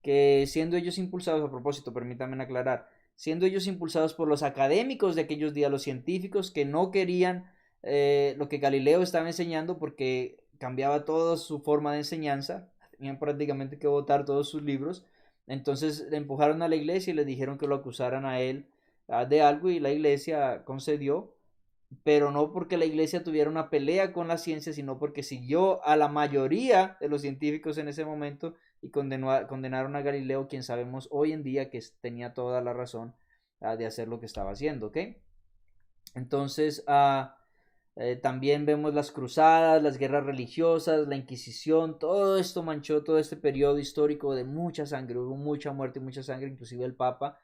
que siendo ellos impulsados, a propósito, permítanme aclarar, siendo ellos impulsados por los académicos de aquellos días, los científicos que no querían lo que Galileo estaba enseñando porque cambiaba toda su forma de enseñanza, tenían prácticamente que votar todos sus libros, entonces le empujaron a la iglesia y le dijeron que lo acusaran a él de algo y la iglesia concedió, pero no porque la iglesia tuviera una pelea con la ciencia, sino porque siguió a la mayoría de los científicos en ese momento y condenaron a Galileo, quien sabemos hoy en día que tenía toda la razón de hacer lo que estaba haciendo, ¿ok? Entonces, también vemos las cruzadas, las guerras religiosas, la Inquisición, todo esto manchó todo este periodo histórico de mucha sangre, hubo mucha muerte y mucha sangre, inclusive el Papa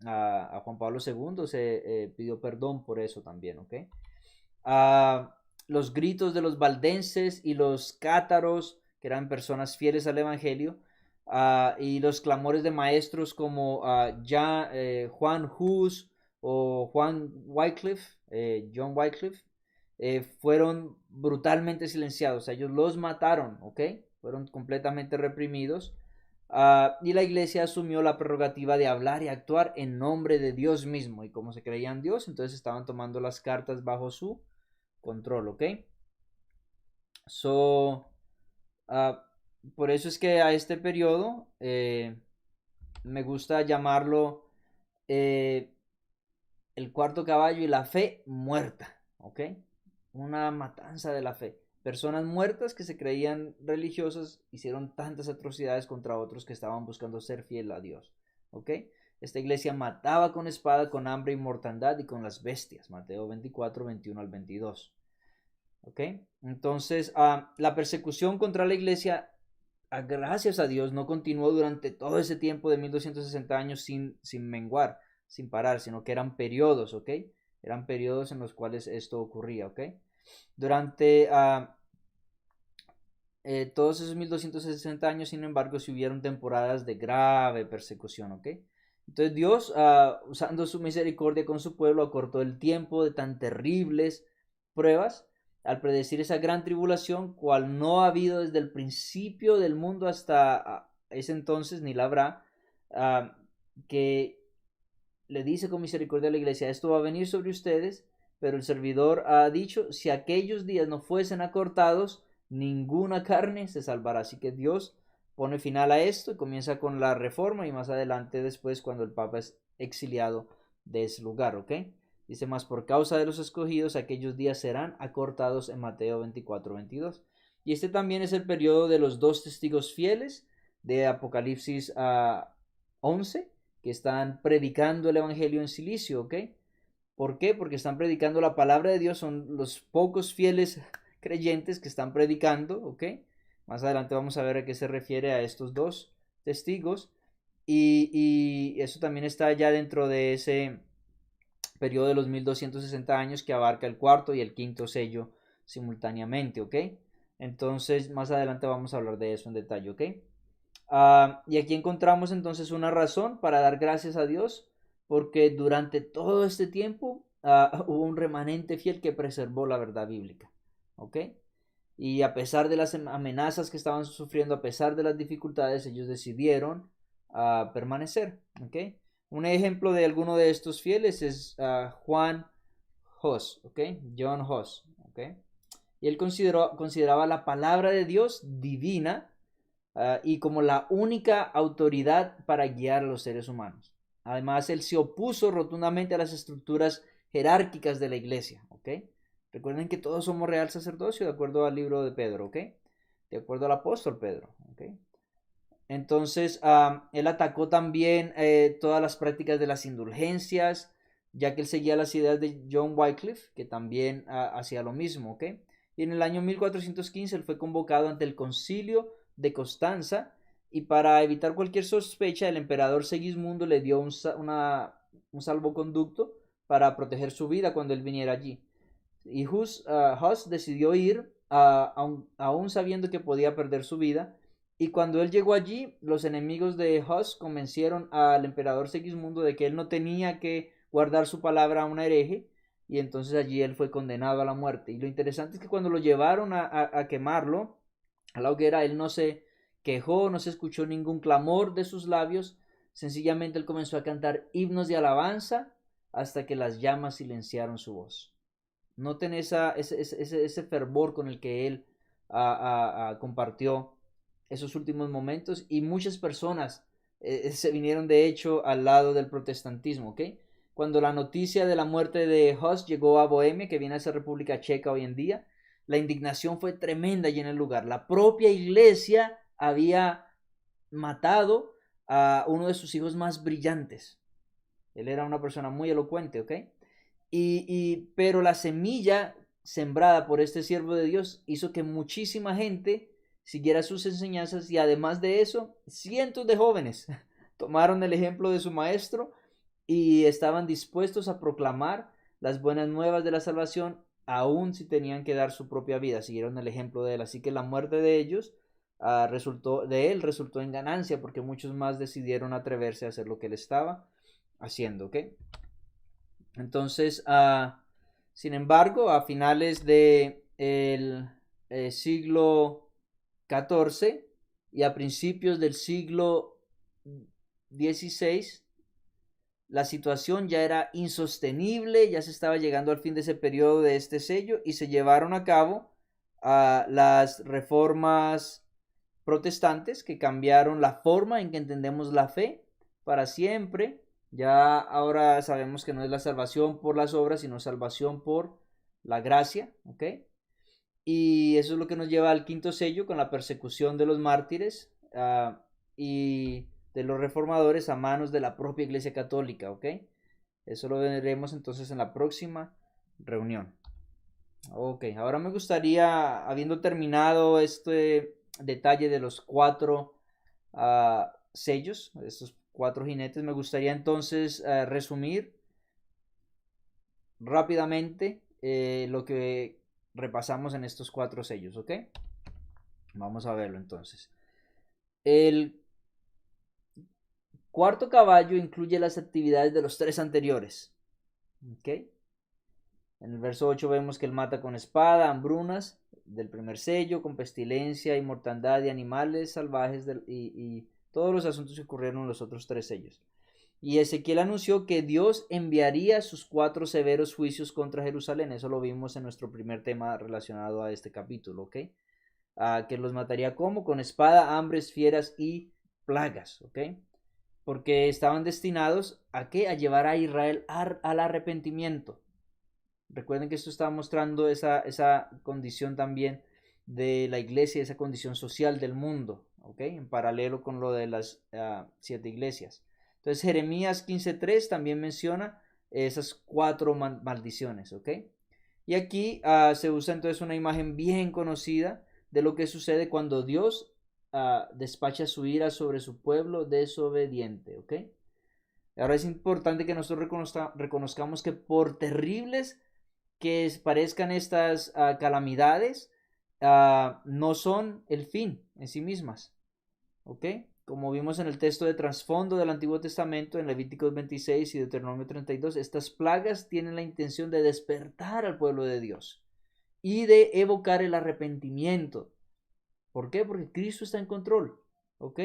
a Juan Pablo II se pidió perdón por eso también, ¿ok? Los gritos de los valdenses y los cátaros, que eran personas fieles al Evangelio, y los clamores de maestros como Juan Hus o John Wycliffe, fueron brutalmente silenciados. Ellos los mataron, ¿ok? Fueron completamente reprimidos. Y la iglesia asumió la prerrogativa de hablar y actuar en nombre de Dios mismo. Y como se creían Dios, entonces estaban tomando las cartas bajo su control, ¿ok? Por eso es que a este periodo me gusta llamarlo el cuarto caballo y la fe muerta, ¿ok? Una matanza de la fe. Personas muertas que se creían religiosas hicieron tantas atrocidades contra otros que estaban buscando ser fiel a Dios, ¿ok? Esta iglesia mataba con espada, con hambre y mortandad y con las bestias. Mateo 24, 21 al 22. ¿Ok? Entonces, la persecución contra la iglesia, gracias a Dios, no continuó durante todo ese tiempo de 1260 años sin menguar, sin parar, sino que eran periodos, ¿ok? Eran periodos en los cuales esto ocurría, ¿ok? Durante todos esos 1260 años, sin embargo, se hubieron temporadas de grave persecución, ¿ok? Entonces Dios, usando su misericordia con su pueblo, acortó el tiempo de tan terribles pruebas al predecir esa gran tribulación, cual no ha habido desde el principio del mundo hasta ese entonces, ni la habrá, que le dice con misericordia a la iglesia: esto va a venir sobre ustedes, pero el servidor ha dicho: si aquellos días no fuesen acortados, ninguna carne se salvará. Así que Dios pone final a esto y comienza con la reforma, y más adelante después cuando el Papa es exiliado de ese lugar, ¿ok? Dice: más por causa de los escogidos aquellos días serán acortados, en Mateo 24, 22. Y este también es el periodo de los dos testigos fieles de Apocalipsis 11, que están predicando el evangelio en Cilicio, ¿ok? ¿Por qué? Porque están predicando la palabra de Dios, son los pocos fieles creyentes que están predicando, ¿ok? Más adelante vamos a ver a qué se refiere a estos dos testigos, y eso también está ya dentro de ese periodo de los 1260 años que abarca el cuarto y el quinto sello simultáneamente, ¿ok? Entonces más adelante vamos a hablar de eso en detalle, ¿ok? Y aquí encontramos entonces una razón para dar gracias a Dios, porque durante todo este tiempo hubo un remanente fiel que preservó la verdad bíblica, ¿ok? Y a pesar de las amenazas que estaban sufriendo, a pesar de las dificultades, ellos decidieron permanecer, ¿ok? Un ejemplo de alguno de estos fieles es Juan Hus, ¿ok? John Hus, ¿ok? Y él consideraba la palabra de Dios divina, y como la única autoridad para guiar a los seres humanos. Además, él se opuso rotundamente a las estructuras jerárquicas de la iglesia, ¿ok? Recuerden que todos somos real sacerdocio de acuerdo al libro de Pedro, ¿ok? de acuerdo al apóstol Pedro. ¿Okay? Entonces, él atacó también todas las prácticas de las indulgencias, ya que él seguía las ideas de John Wycliffe, que también hacía lo mismo. ¿Okay? Y en el año 1415 él fue convocado ante el concilio de Constanza, y para evitar cualquier sospecha, el emperador Segismundo le dio un salvoconducto para proteger su vida cuando él viniera allí. Y Hus decidió ir, aún sabiendo que podía perder su vida. Y cuando él llegó allí, los enemigos de Hus convencieron al emperador Segismundo de que él no tenía que guardar su palabra a un hereje, y entonces allí él fue condenado a la muerte. Y lo interesante es que cuando lo llevaron a quemarlo a la hoguera, él no se quejó, no se escuchó ningún clamor de sus labios, sencillamente él comenzó a cantar himnos de alabanza hasta que las llamas silenciaron su voz. Noten ese fervor con el que él compartió esos últimos momentos, y muchas personas se vinieron de hecho al lado del protestantismo. ¿Okay? Cuando la noticia de la muerte de Hus llegó a Bohemia, que viene a ser República Checa hoy en día, la indignación fue tremenda allí en el lugar. La propia iglesia había matado a uno de sus hijos más brillantes. Él era una persona muy elocuente. ¿Ok? Pero la semilla sembrada por este siervo de Dios hizo que muchísima gente siguiera sus enseñanzas, y además de eso, cientos de jóvenes tomaron el ejemplo de su maestro y estaban dispuestos a proclamar las buenas nuevas de la salvación, aun si tenían que dar su propia vida. Siguieron el ejemplo de él, así que la muerte de ellos resultó en ganancia, porque muchos más decidieron atreverse a hacer lo que él estaba haciendo. ¿Ok? Entonces, sin embargo, a finales del siglo XIV y a principios del siglo XVI, la situación ya era insostenible, ya se estaba llegando al fin de ese periodo de este sello, y se llevaron a cabo las reformas protestantes, que cambiaron la forma en que entendemos la fe para siempre. Ya ahora sabemos que no es la salvación por las obras, sino salvación por la gracia. ¿Ok? Y eso es lo que nos lleva al quinto sello, con la persecución de los mártires y de los reformadores a manos de la propia Iglesia Católica. ¿Ok? Eso lo veremos entonces en la próxima reunión. Ok, ahora me gustaría, habiendo terminado este detalle de los 4 sellos, estos 4 jinetes, me gustaría entonces resumir rápidamente lo que repasamos en estos 4 sellos. ¿Ok? Vamos a verlo entonces. El cuarto caballo incluye las actividades de los 3 anteriores. ¿Ok? En el verso 8 vemos que él mata con espada, hambrunas del primer sello, con pestilencia y mortandad de animales salvajes y todos los asuntos que ocurrieron en los otros 3 sellos. Y Ezequiel anunció que Dios enviaría sus 4 severos juicios contra Jerusalén. Eso lo vimos en nuestro primer tema relacionado a este capítulo. ¿Ok? Que los mataría como con espada, hambres, fieras y plagas. ¿Ok? Porque estaban destinados a ¿qué? A llevar a Israel al arrepentimiento. Recuerden que esto está mostrando esa condición también de la iglesia, esa condición social del mundo, ¿ok? En paralelo con lo de las 7 iglesias. Entonces Jeremías 15:3 también menciona esas 4 maldiciones, ¿ok? Y aquí se usa entonces una imagen bien conocida de lo que sucede cuando Dios despacha su ira sobre su pueblo desobediente, ¿ok? Ahora es importante que nosotros reconozcamos que por terribles que parezcan estas calamidades, no son el fin en sí mismas. ¿Ok? Como vimos en el texto de trasfondo del Antiguo Testamento, en Levíticos 26 y Deuteronomio 32, estas plagas tienen la intención de despertar al pueblo de Dios y de evocar el arrepentimiento. ¿Por qué? Porque Cristo está en control. ¿Ok?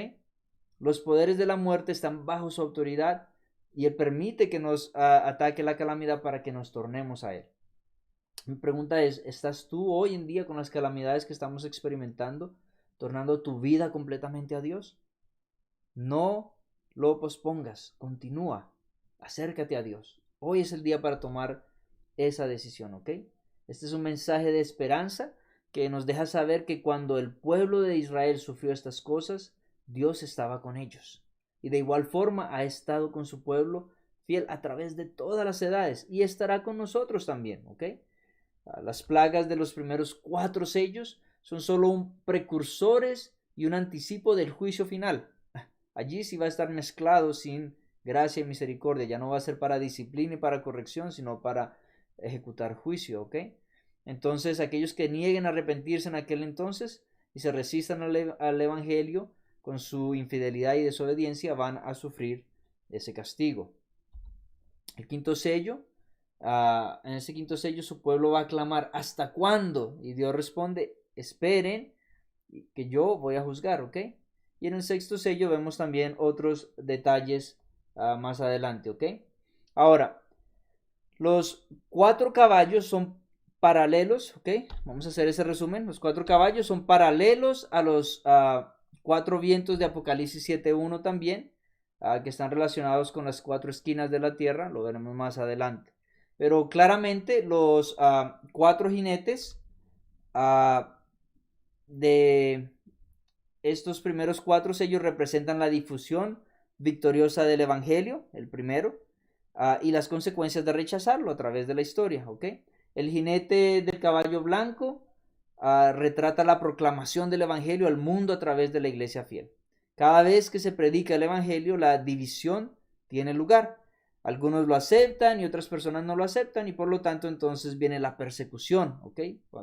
Los poderes de la muerte están bajo su autoridad, y Él permite que nos ataque la calamidad para que nos tornemos a Él. Mi pregunta es, ¿estás tú hoy en día con las calamidades que estamos experimentando, tornando tu vida completamente a Dios? No lo pospongas, continúa, acércate a Dios. Hoy es el día para tomar esa decisión, ¿ok? Este es un mensaje de esperanza que nos deja saber que cuando el pueblo de Israel sufrió estas cosas, Dios estaba con ellos. Y de igual forma ha estado con su pueblo fiel a través de todas las edades y estará con nosotros también, ¿ok? Las plagas de los primeros 4 sellos son solo un precursores y un anticipo del juicio final. Allí sí va a estar mezclado sin gracia y misericordia. Ya no va a ser para disciplina y para corrección, sino para ejecutar juicio, ¿ok? Entonces, aquellos que nieguen a arrepentirse en aquel entonces y se resistan al evangelio con su infidelidad y desobediencia van a sufrir ese castigo. El quinto sello, en ese quinto sello su pueblo va a clamar, ¿hasta cuándo? Y Dios responde, esperen que yo voy a juzgar, ¿ok? Y en el sexto sello vemos también otros detalles más adelante, ¿ok? Ahora, los 4 caballos son paralelos, ¿ok? Vamos a hacer ese resumen. Los 4 caballos son paralelos a los 4 vientos de Apocalipsis 7.1 también, que están relacionados con las 4 esquinas de la tierra, lo veremos más adelante. Pero claramente los 4 jinetes de estos primeros 4 sellos representan la difusión victoriosa del Evangelio, el primero, y las consecuencias de rechazarlo a través de la historia, ¿ok? El jinete del caballo blanco retrata la proclamación del Evangelio al mundo a través de la iglesia fiel. Cada vez que se predica el Evangelio, la división tiene lugar. Algunos lo aceptan y otras personas no lo aceptan y por lo tanto entonces viene la persecución, ¿ok?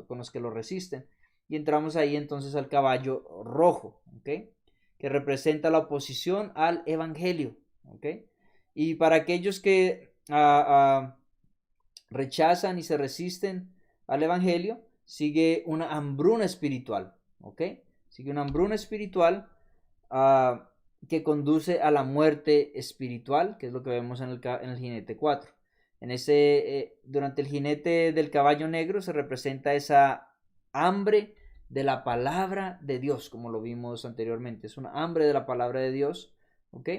Con los que lo resisten. Y entramos ahí entonces al caballo rojo, ¿ok? Que representa la oposición al Evangelio, ¿ok? Y para aquellos que rechazan y se resisten al Evangelio, sigue una hambruna espiritual, ¿ok? Sigue una hambruna espiritual que conduce a la muerte espiritual, que es lo que vemos en el jinete 4. Durante el jinete del caballo negro se representa esa hambre de la palabra de Dios, como lo vimos anteriormente. Es una hambre de la palabra de Dios, ¿ok?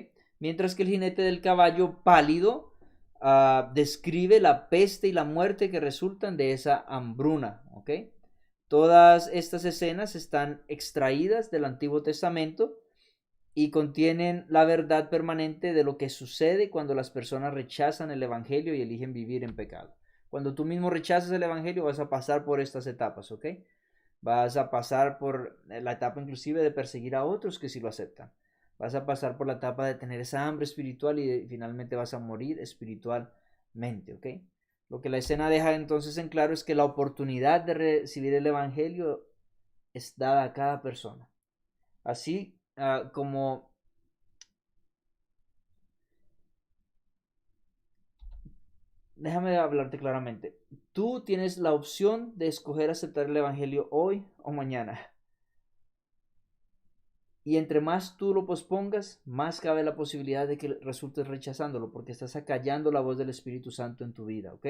Mientras que el jinete del caballo pálido describe la peste y la muerte que resultan de esa hambruna, ¿ok? Todas estas escenas están extraídas del Antiguo Testamento y contienen la verdad permanente de lo que sucede cuando las personas rechazan el Evangelio y eligen vivir en pecado. Cuando tú mismo rechazas el Evangelio vas a pasar por estas etapas, ¿ok? Vas a pasar por la etapa inclusive de perseguir a otros que sí lo aceptan. Vas a pasar por la etapa de tener esa hambre espiritual y finalmente vas a morir espiritualmente, ¿ok? Lo que la escena deja entonces en claro es que la oportunidad de recibir el Evangelio es dada a cada persona. Así como déjame hablarte claramente. Tú tienes la opción de escoger aceptar el Evangelio hoy o mañana. Y entre más tú lo pospongas, más cabe la posibilidad de que resultes rechazándolo, porque estás acallando la voz del Espíritu Santo en tu vida, ¿ok?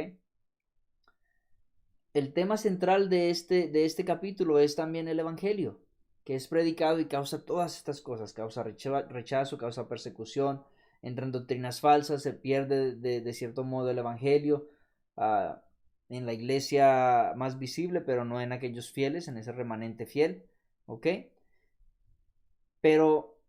El tema central de este capítulo es también el Evangelio, que es predicado y causa todas estas cosas, causa rechazo, causa persecución, entran doctrinas falsas, se pierde de cierto modo el Evangelio en la iglesia más visible, pero no en aquellos fieles, en ese remanente fiel, ¿ok? Pero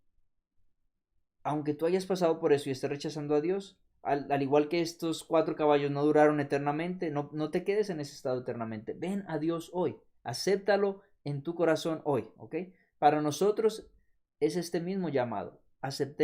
aunque tú hayas pasado por eso y estés rechazando a Dios, al igual que estos 4 caballos no duraron eternamente, no te quedes en ese estado eternamente. Ven a Dios hoy, acéptalo en tu corazón hoy, ¿ok? Para nosotros es este mismo llamado, aceptemos